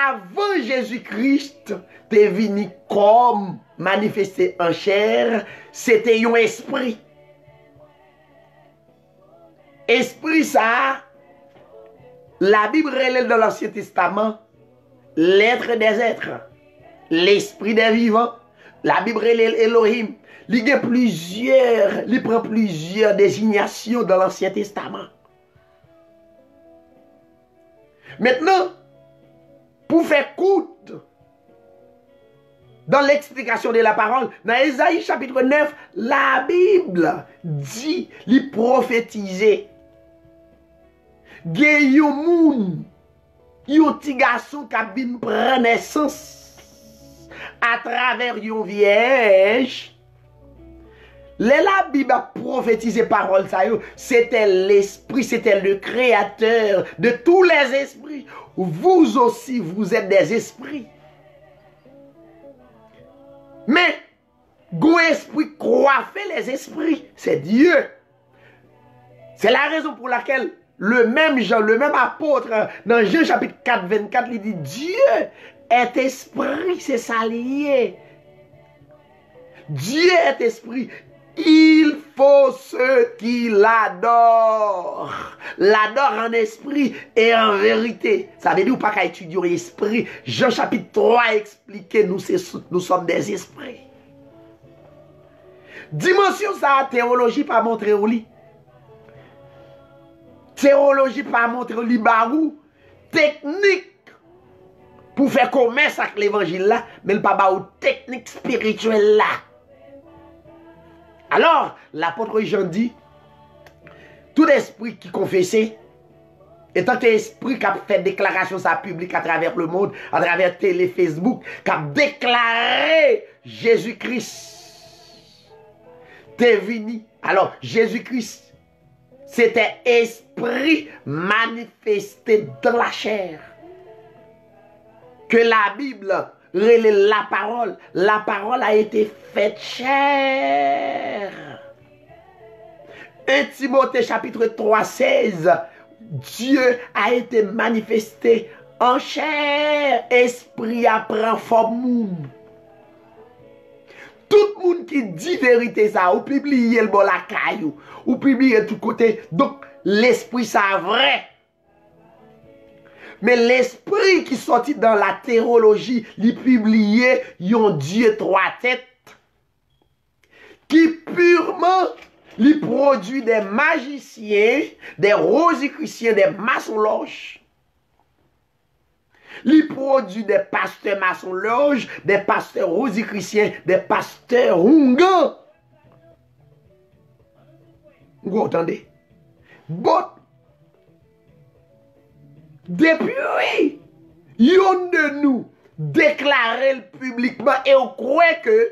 avant Jésus-Christ, t'es venu comme manifesté en chair, c'était un esprit. Esprit ça, la Bible relève dans l'Ancien Testament, l'être des êtres, l'esprit des vivants, la Bible relève Elohim. Il prend plusieurs désignations dans l'Ancien Testament. Maintenant, pour faire courte, dans l'explication de la parole, dans Ésaïe chapitre 9, la Bible dit, il prophétisait. Il y a un moun, un petit garçon qui a bien pris naissance à travers une vierge. La Bible a prophétisé parole, c'était l'esprit, c'était le créateur de tous les esprits. Vous aussi, vous êtes des esprits. Mais, go esprit coiffer les esprits, c'est Dieu. C'est la raison pour laquelle le même Jean, le même apôtre, dans Jean chapitre 4, 24, il dit Dieu est esprit, c'est ça lié. Dieu est esprit. Il faut ceux qui l'adorent. L'adorent en esprit et en vérité. Ça veut dire pas qu'à étudier l'esprit. Jean chapitre 3 explique nous sommes des esprits. Dimension ça, théologie pas montré au lit. Théologie pas montré au lit barou. Technique pour faire commerce avec l'évangile là, mais le pas barou technique spirituelle là. Alors, l'apôtre Jean dit, tout esprit qui confessait, étant que esprit qui a fait déclaration sa publique à travers le monde, à travers télé, Facebook, qui a déclaré Jésus-Christ t'es venu. Alors, Jésus-Christ, c'était esprit manifesté dans la chair. Que la Bible relève la parole a été faite chair. 1 Timothée chapitre 3, 16, Dieu a été manifesté en chair, esprit a pris forme. Tout le monde qui dit vérité ça, ou publie le bon la caillou, ou publie tout côté, donc l'esprit ça vrai. Mais l'esprit qui sortit dans la théologie, il publié yon Dieu trois têtes, qui purement lui produit des magiciens, des rosicruciens, des maçons-loges. Il produit des pasteurs maçons-loges, des pasteurs rosicruciens, des pasteurs hungans. Vous entendez? Bon. Depuis, yon de nous déclarer publiquement et on croit que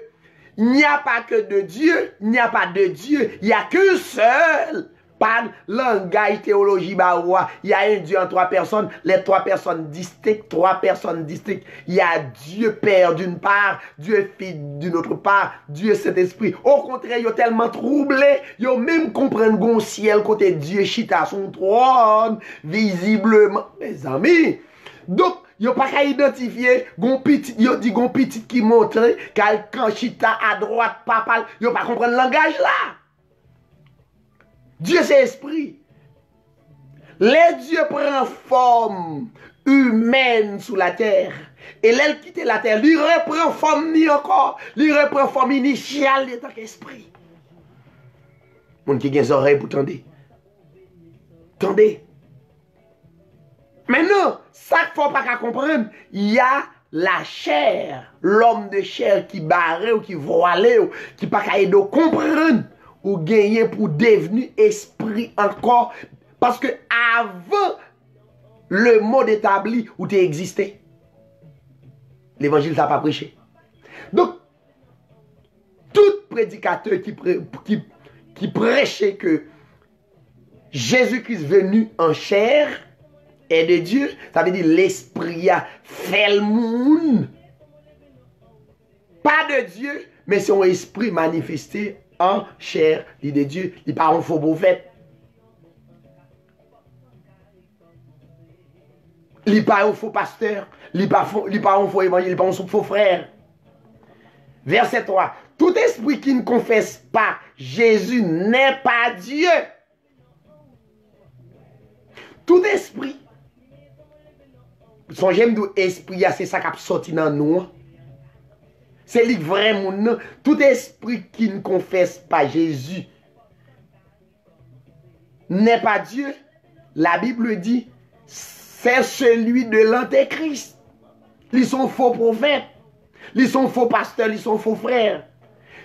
il n'y a pas que de Dieu, il n'y a pas de Dieu, il n'y a qu'un seul. Pas langage, théologie, baroua. Il y a un Dieu en trois personnes, les trois personnes distinctes, trois personnes distinctes. Il y a Dieu Père d'une part, Dieu Fils d'une autre part, Dieu Saint-Esprit. Au contraire, ils sont tellement troublés, ils ont même comprendre qu'on ciel côté Dieu chita son trône, visiblement. Mes amis, donc, ils n'ont pas qu'à identifier, ils ont dit qu'on petit qui montre, quand chita à droite, papa, ils n'ont pas comprendre le langage là. Dieu c'est esprit. Les dieux prennent forme humaine sous la terre. Et l'aile quitte la terre, lui reprend forme ni encore. Lui reprend forme initiale de tant qu'esprit. Mon qui a des oreilles pour tendre. Tendez. Maintenant, ça qu'il ne faut pas comprendre, il y a la chair, l'homme de chair qui barre ou qui voile ou qui pas capable de comprendre. Ou gagner pour devenir esprit encore. Parce que avant le monde établi où tu existais, l'évangile ne t'a pas prêché. Donc, tout prédicateur qui prêchait que Jésus-Christ venu en chair est de Dieu, ça veut dire l'esprit a fait le monde. Pas de Dieu, mais son esprit manifesté en chair, dit de Dieu, il pas un faux prophète. Il pas un faux pasteur, il pas un faux évangile, il pas un faux frère. Verset 3. Tout esprit qui ne confesse pas Jésus n'est pas Dieu. Tout esprit. Son j'aime d'où esprit, c'est ça qui a sorti dans nous. C'est lui vraiment. Tout esprit qui ne confesse pas Jésus n'est pas Dieu. La Bible dit, c'est celui de l'Antéchrist. Ils sont faux prophètes. Ils sont faux pasteurs. Ils sont faux frères.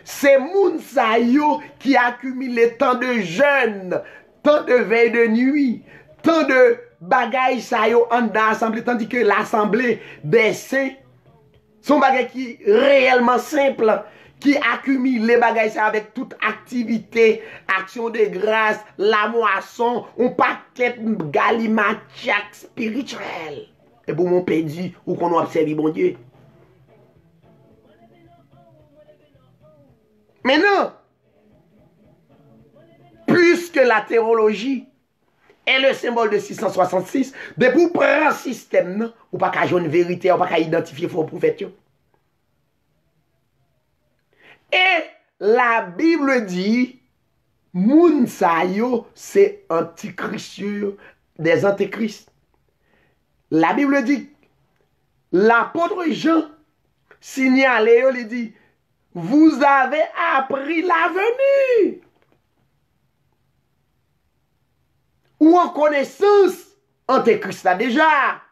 C'est moun sa yo qui accumule tant de jeûnes, tant de veilles de nuit, tant de bagailles sa yo en l'assemblée, tandis que l'assemblée des saints, son bagage qui est réellement simple, qui accumule les bagages avec toute activité, action de grâce, la moisson, un paquet de galimatiac spirituel. Et pour mon pédi, ou qu'on observe bon Dieu. Maintenant, puisque la théologie est le symbole de 666, de pour prendre un système, ou pas qu'à jouer une vérité, ou pas qu'à identifier faux prophètes. Et la Bible dit, moun sa yo, c'est antichrist yo, des antéchrists. La Bible dit, l'apôtre Jean signalé, il dit, vous avez appris la venue. Ou en connaissance, antéchrist là déjà.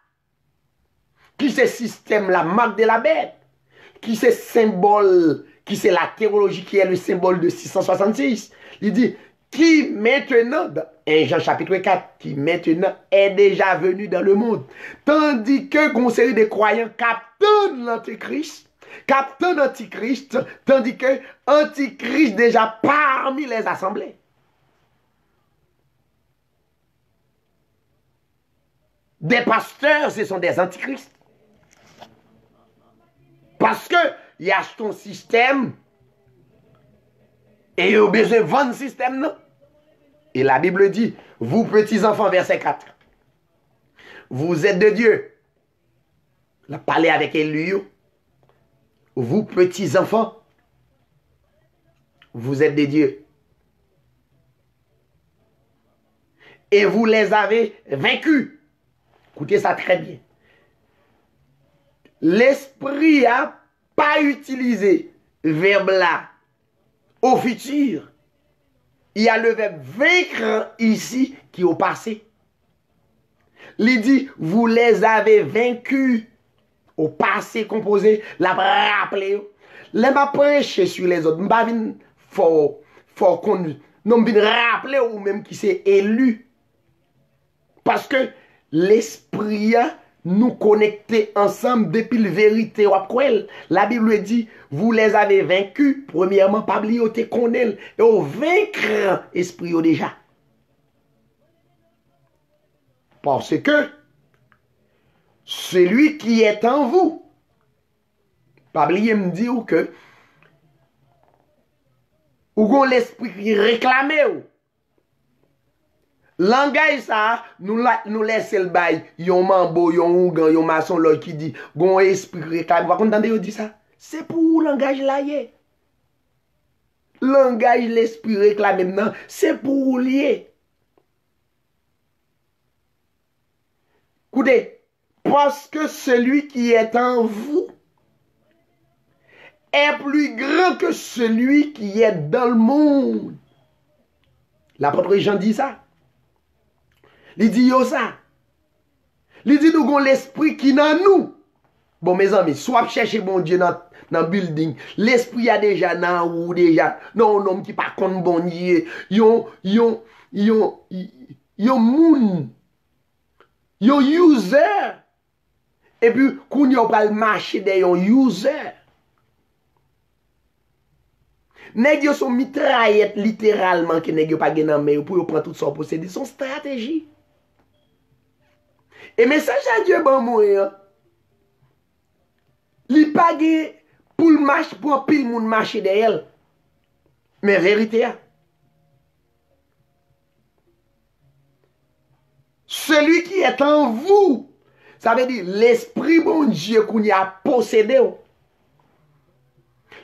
Qui c'est système, la marque de la bête. Qui c'est symbole, qui c'est la théologie qui est le symbole de 666. Il dit, qui maintenant, dans 1 Jean chapitre 4, qui maintenant est déjà venu dans le monde. Tandis que une série de croyants captent l'antéchrist, tandis que antichrist déjà parmi les assemblées. Des pasteurs, ce sont des antichrists. Parce que il y a ton système et il y a besoin de vendre ce système, non? Et la Bible dit, vous petits enfants, verset 4, vous êtes de Dieu. La parler avec Élie, vous petits enfants, vous êtes de Dieu. Et vous les avez vaincus. Écoutez ça très bien. L'esprit n'a pas utilisé verbe là au futur. Il y a le verbe vaincre ici qui est au passé. Il dit, vous les avez vaincus au passé composé, la rappelé. Les m'a prêché sur les autres. M'pa vin faut qu'on non vin rappeler ou même qui s'est élu. Parce que l'esprit a nous connecter ensemble depuis la vérité. La Bible dit, vous les avez vaincus. Premièrement, pas oublier te connaître et au vaincre esprit déjà. Parce que celui qui est en vous, pas oublier me dire que ou l'esprit qui réclame ou. Langage ça, nous laisse le bail, yon mambo, yon ougan, yon maçon là qui dit, gon esprit réclame. Vous entendez yo dit ça? C'est pour langage là yé. Langage l'esprit réclame maintenant, c'est pour lier. Écoutez, parce que celui qui est en vous est plus grand que celui qui est dans le monde. L'apôtre Jean dit ça. Il dit yo ça. Il dit nous avons l'esprit qui est dans nous. Bon mes amis, soit chercher bon Dieu dans le building. L'esprit a déjà dans ou déjà. Non, un homme qui pas contre bon Dieu. Yon moun. Yon user. Et puis, quand yon pas le marché de yon user. Nèg yo son mitraillette littéralement que nèg yo pas gen nan mais pour yo prendre tout son posséder son stratégie. Et message à Dieu bon moi. Li pa gen pour le marché pour pile moun marché de elle. Mais vérité celui qui est en vous, ça veut dire l'esprit bon Dieu qu'on y a possédé.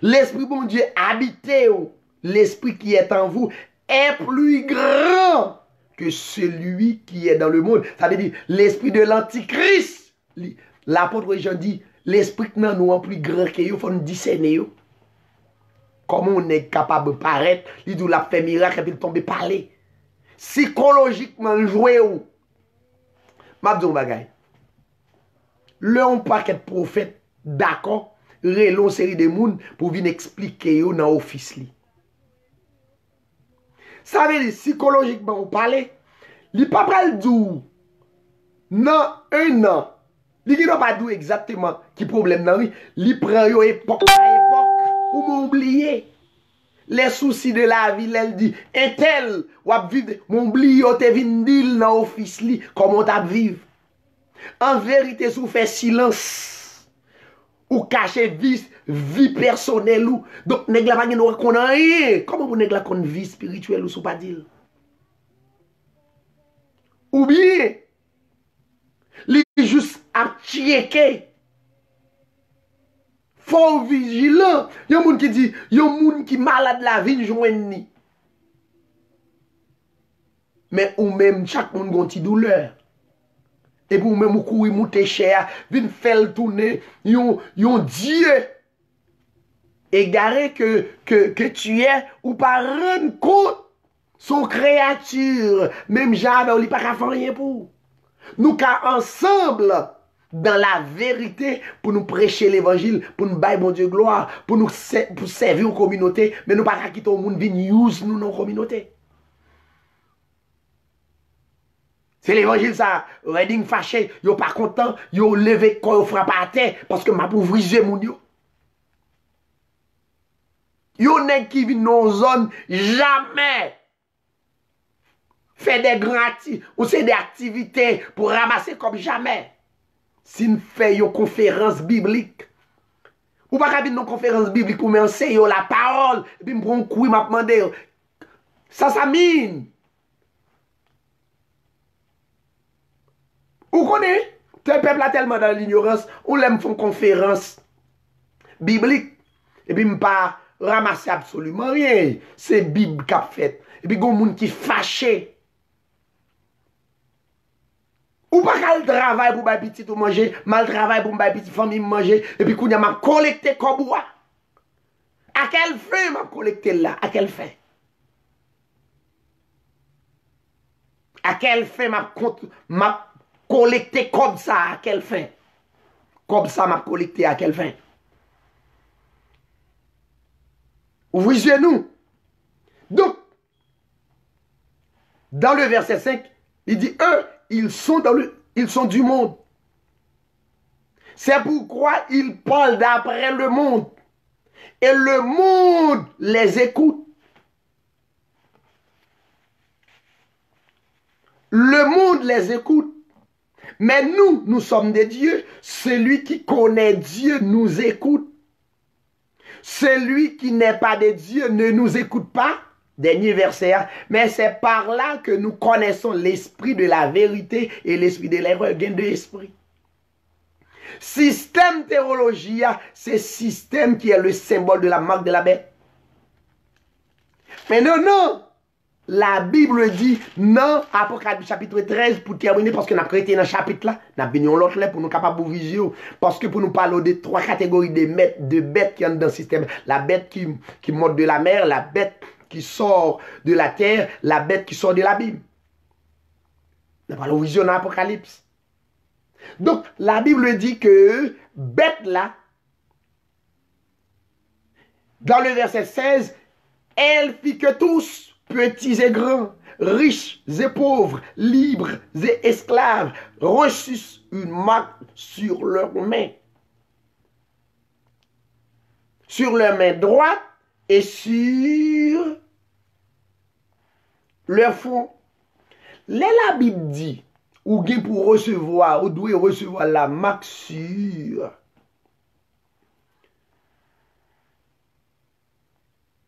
L'esprit bon Dieu habité, l'esprit qui est en vous est plus grand que celui qui est dans le monde. Ça veut dire l'esprit de l'antichrist. L'apôtre Jean dit, l'esprit qui nous est plus grand que vous, il faut nous discerner. Comment on est capable de paraître, il dit la fait miracle et puis tomber parler. Psychologiquement jouer. M'a dit un bagay. Le on paquet prophète d'accord. Relon série de moun pour venir expliquer yo dans office li. Ça veut dire psychologiquement ou parler, li pas pral dou nan un an. Li ki pas dou exactement qui problème nan li prend yo époque par époque ou m'oublier. Les soucis de la vie, elle dit, un tel, ou ap vive, m'oublie yo te vin dil nan office li, comment t'ap vive. En vérité, sou fait silence. Ou cacher vie personnelle ou donc nèg la pa gen nou kon rien. Comment vous nèg la kon vie spirituelle ou sou pas dire? Ou bien li juste ap checker. Faut vigilant. Yon moun qui dit, yon moun qui malade la vie joine ni. Mais ou même, chaque monde a une petite douleur. Et puis ou même, ou courir, monter cher, vin faire tourner, yon Dieu égaré que tu es, ou pas rendre compte son créature, même jamais, on ne pas faire rien pour. Nous qu'à ensemble, dans la vérité, pour nous prêcher l'évangile, pour nous bailler bon Dieu gloire, pour servir aux communautés, mais nous pas quitter au monde, venir use nous nos communautés. C'est l'évangile ça, Redding fâché, yo pas content, yo levé quand yo frappe à terre, parce que m'a pauvrisé mon yo. Yo nèg qui vit dans zone, jamais fait des gratis, ou c'est des activités pour ramasser comme jamais. Si nous faisons une conférence biblique, ou pas qu'à une conférence biblique, ou m'enseigner la parole, et puis me prendre un coup, m'a demandé, ça mine. Vous connaissez, le peuple a tellement dans l'ignorance, ou l'aime font conférence biblique, et puis pas ramasser absolument rien. C'est Bible qui a fait. Et puis il y a des gens qui sont fâchés. Ou pas qu'à le travail pour les petits manger, mal travail pour les petites familles manger, et puis qu'on y a m'a collecté comme bois. À quelle fin m'a collecté là? À quelle fin? À quelle fin m'a collecté comme ça? À quelle fin? Comme ça m'a collecté à quelle fin? Ouvrez-nous. Donc, dans le verset 5, il dit, eux, ils sont du monde. C'est pourquoi ils parlent d'après le monde. Et le monde les écoute. Le monde les écoute. Mais nous sommes des dieux. Celui qui connaît Dieu nous écoute. Celui qui n'est pas de Dieu ne nous écoute pas. Dernier verset. Mais c'est par là que nous connaissons l'esprit de la vérité et l'esprit de l'erreur. Gain de l'esprit. Système théologie, c'est système qui est le symbole de la marque de la bête. Mais non. La Bible dit, non, Apocalypse chapitre 13, pour terminer, parce que nous avons créé dans ce chapitre là, nous avons besoin l'autre là pour nous capables de vision. Parce que pour nous parler de trois catégories de bêtes qui sont dans le système. La bête qui monte de la mer, la bête qui sort de la terre, la bête qui sort de l'abîme. Nous parlons de vision dans l'Apocalypse. Donc, la Bible dit que bête là, dans le verset 16, elle fit que tous, petits et grands, riches et pauvres, libres et esclaves, reçussent une marque sur leurs mains. Sur leur main droite et sur leur front. Là, la Bible dit, ou pour recevoir, ou doit recevoir la marque sur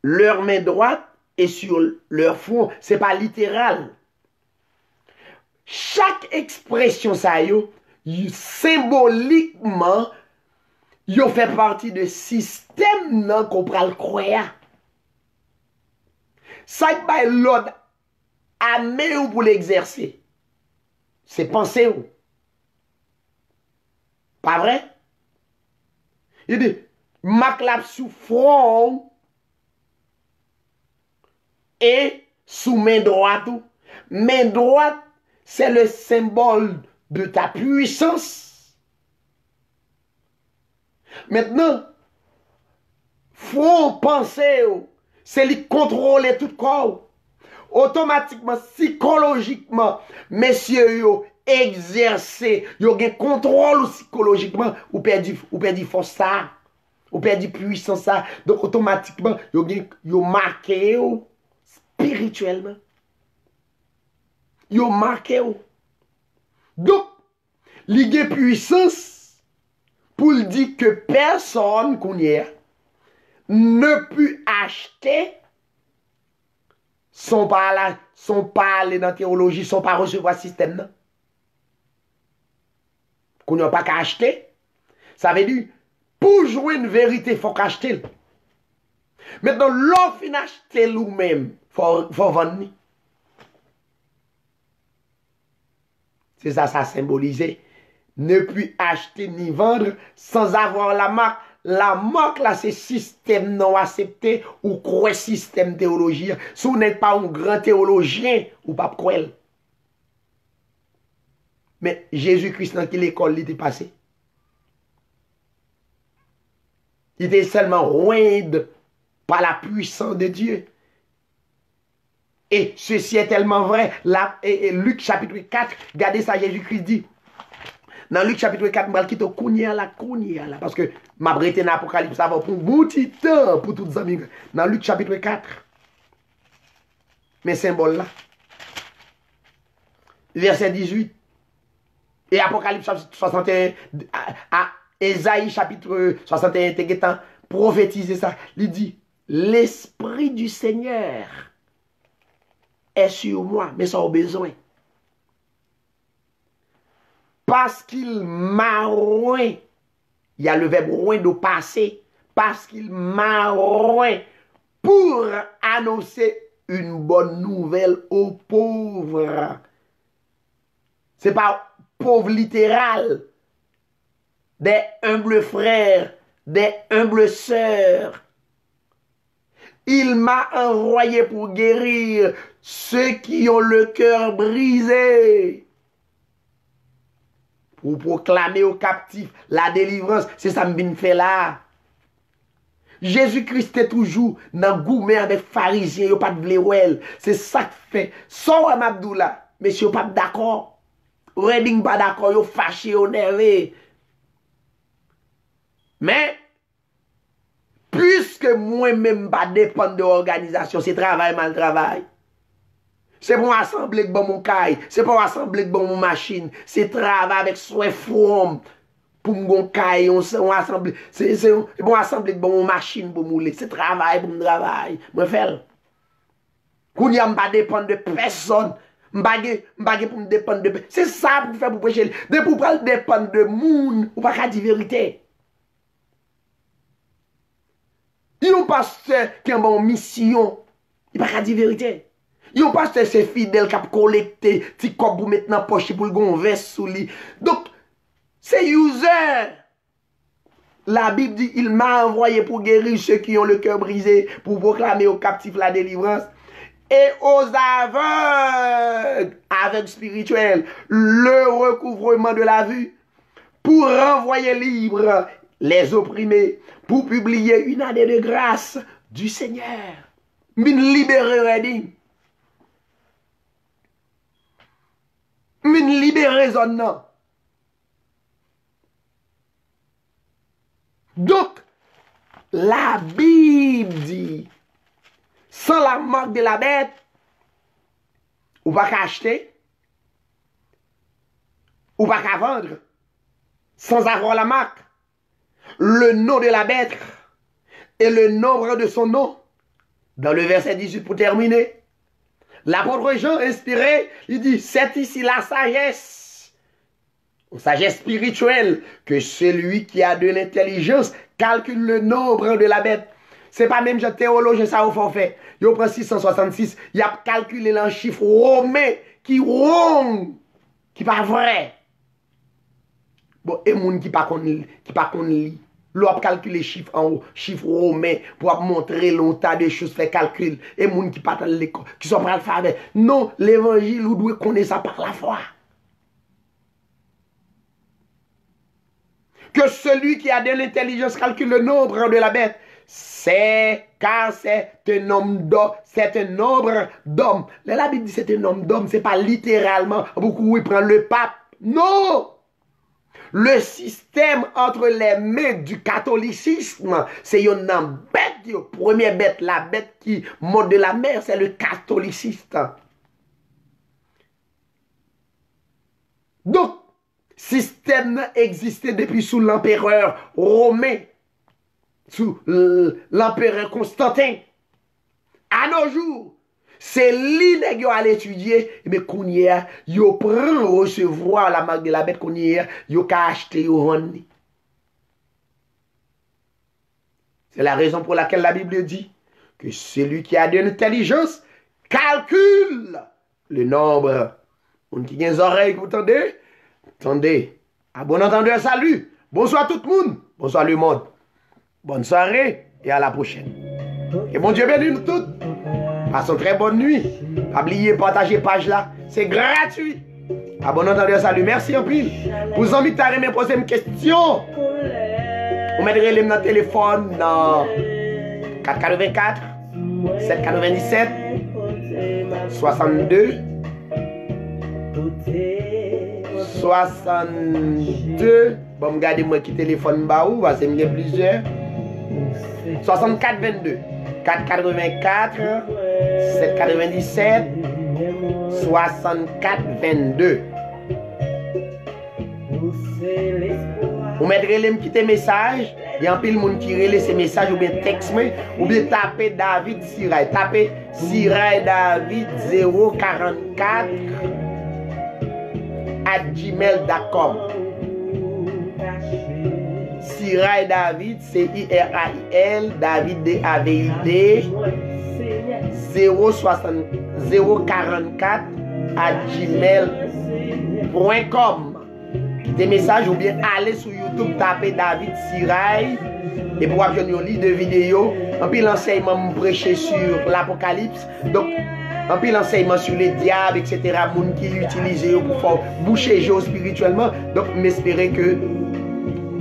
leur main droite et sur leur front. Ce n'est pas littéral. Chaque expression, ça symboliquement, yo fait partie de système qu'on prend le croire. Ça est l'ordre amené pour l'exercer. C'est penser ou. Pas vrai? Il dit, marque la sous front et sous main droite. Main droite, c'est le symbole de ta puissance. Maintenant, front penser, c'est lui contrôler tout corps. Automatiquement, psychologiquement, messieurs, yo exercer, yo gen contrôle psychologiquement, ou perdu force ça, ou perdu puissance ça. Donc automatiquement, yo marqué spirituellement. Yo marqué. Donc, li gen puissance pour dire que personne ne peut acheter sont pas là, sont pas allés dans la théologie, sont pas recevoir système non. Qu'on n'a pas qu'à acheter. Ça veut dire, pour jouer une vérité, il faut qu'acheter. Maintenant, l'offre acheter nous-mêmes, il faut vendre. C'est ça, ça symbolisait. Ne plus acheter ni vendre sans avoir la marque. La marque là, c'est système non accepté ou quoi système théologien. Si vous n'êtes pas un grand théologien, ou pas croire. Mais Jésus-Christ, dans quelle école il était passé? Il était seulement roide par la puissance de Dieu. Et ceci est tellement vrai. Là, et Luc chapitre 4, regardez ça, Jésus-Christ dit. Dans Luc chapitre 4, je vais quitter Kounia là, parce que ma brete dans l'Apocalypse, ça va pour un bon petit temps pour tous les amis. Dans Luc chapitre 4, mes symboles là, verset 18, et Apocalypse chapitre 61, à Ésaïe chapitre 61, t'es prophétiser ça. Il dit, l'Esprit du Seigneur est sur moi, mais ça a besoin. Parce qu'il m'a oint, il y a le verbe oint de passer, parce qu'il m'a oint pour annoncer une bonne nouvelle aux pauvres. C'est pas pauvre littéral, des humbles frères, des humbles sœurs. Il m'a envoyé pour guérir ceux qui ont le cœur brisé, pour proclamer aux captifs la délivrance. C'est ça que je fais là. Jésus-Christ est toujours dans le gourmet avec les pharisiens, il n'y a pas de bléouel. C'est ça que fait. Sans Abdoula, monsieur, pas d'accord. Redding pas d'accord, il fâché, il nervé. Mais, puisque moi-même pas dépendre de l'organisation, c'est travail, mal travail. C'est pour assembler bon mon caille, c'est pour assembler bon mon machine, c'est travail avec soin from pour mon caille, on assemble, c'est pour assembler bon mon machine pour mouler, c'est travail pour mon travail, moi faire. Qu'on y a pas dépendre de personne, m'bagé pour me dépendre de personne. C'est ça pour faire pour prêcher. De pour pas dépendre de monde, ou pas dire vérité. Il y a un pasteur qui a une bonne mission, il pas dire vérité. Yon pasteur c'est fidèle qui a collecté petit cop pour mettre dans poche pour le gon veste sous lui. Donc c'est user. La Bible dit il m'a envoyé pour guérir ceux qui ont le cœur brisé, pour proclamer aux captifs la délivrance et aux aveugles spirituels le recouvrement de la vue, pour renvoyer libres les opprimés, pour publier une année de grâce du Seigneur. Min libérer ready. Une libération non. Donc, la Bible dit, sans la marque de la bête, ou pas qu'à acheter, ou pas qu'à vendre, sans avoir la marque, le nom de la bête et le nombre de son nom. Dans le verset 18 pour terminer, l'apôtre Jean, inspiré, il dit, c'est ici la sagesse spirituelle, que celui qui a de l'intelligence calcule le nombre de la bête. C'est pas même Jean théologien, ça au forfait. Il prend 666, il a calculé le chiffre romain qui rond, qui pas vrai. Bon, et moun qui pas qu'on lit. L'on calculer chiffre en haut, chiffre romain, pour montrer longtemps de choses, faire calcul. Et moun qui pas dans l'école, qui sont pas alphabet. Non, l'évangile, vous devez connaître ça par la foi. Que celui qui a de l'intelligence calcule le nombre de la bête. Car c'est un homme d'homme, c'est un nombre d'hommes. La Bible dit c'est un homme d'homme, c'est pas littéralement, beaucoup ils prennent le pape. Non! Le système entre les mains du catholicisme, c'est une bête, première bête, la bête qui monte de la mer, c'est le catholiciste. Donc, système existait depuis sous l'empereur romain, sous l'empereur Constantin. À nos jours, c'est l'île qui a l'étudier, mais qu'on y a, yo prend recevoir la marque de la bête qu'on y a, yo ka acheter yo vendre. C'est la raison pour laquelle la Bible dit que celui qui a de l'intelligence calcule le nombre On qui a des oreilles, vous entendez? Attendez. À bon entendeur, salut. Bonsoir tout le monde. Bonsoir le monde. Bonne soirée et à la prochaine. Et bon Dieu bénisse nous tous. Passons une très bonne nuit. Pas oublier partager page là. C'est gratuit. À bon entendeur, salut. Merci en pile. Vous invitez à me poser une question. Vous mettrez dans le téléphone dans 484 797 62 62. Bon, regardez-moi qui téléphone bas ou parce que j'ai plusieurs. 64 22 484 797 64 22. Vous mettrez les petits messages. Il y a un peu de monde qui relève ces messages ou bien texte ou bien tapez David Siray. Tapez Siray David 044 @gmail.com. Siray David, CIRAIL, David DAVID 044 @gmail.com. Des messages ou bien aller sur YouTube, taper David Siray et pour avoir un lit de vidéos. En puis l'enseignement prêcher sur l'Apocalypse. Donc, en puis l'enseignement sur les diables, etc. Moun qui utilisent pour faire boucher les spirituellement. Donc, m'espérer que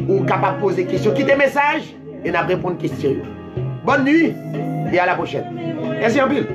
vous êtes capable de poser des questions. Quittez message et nous répondre aux questions. Bonne nuit et à la prochaine. Merci en pile.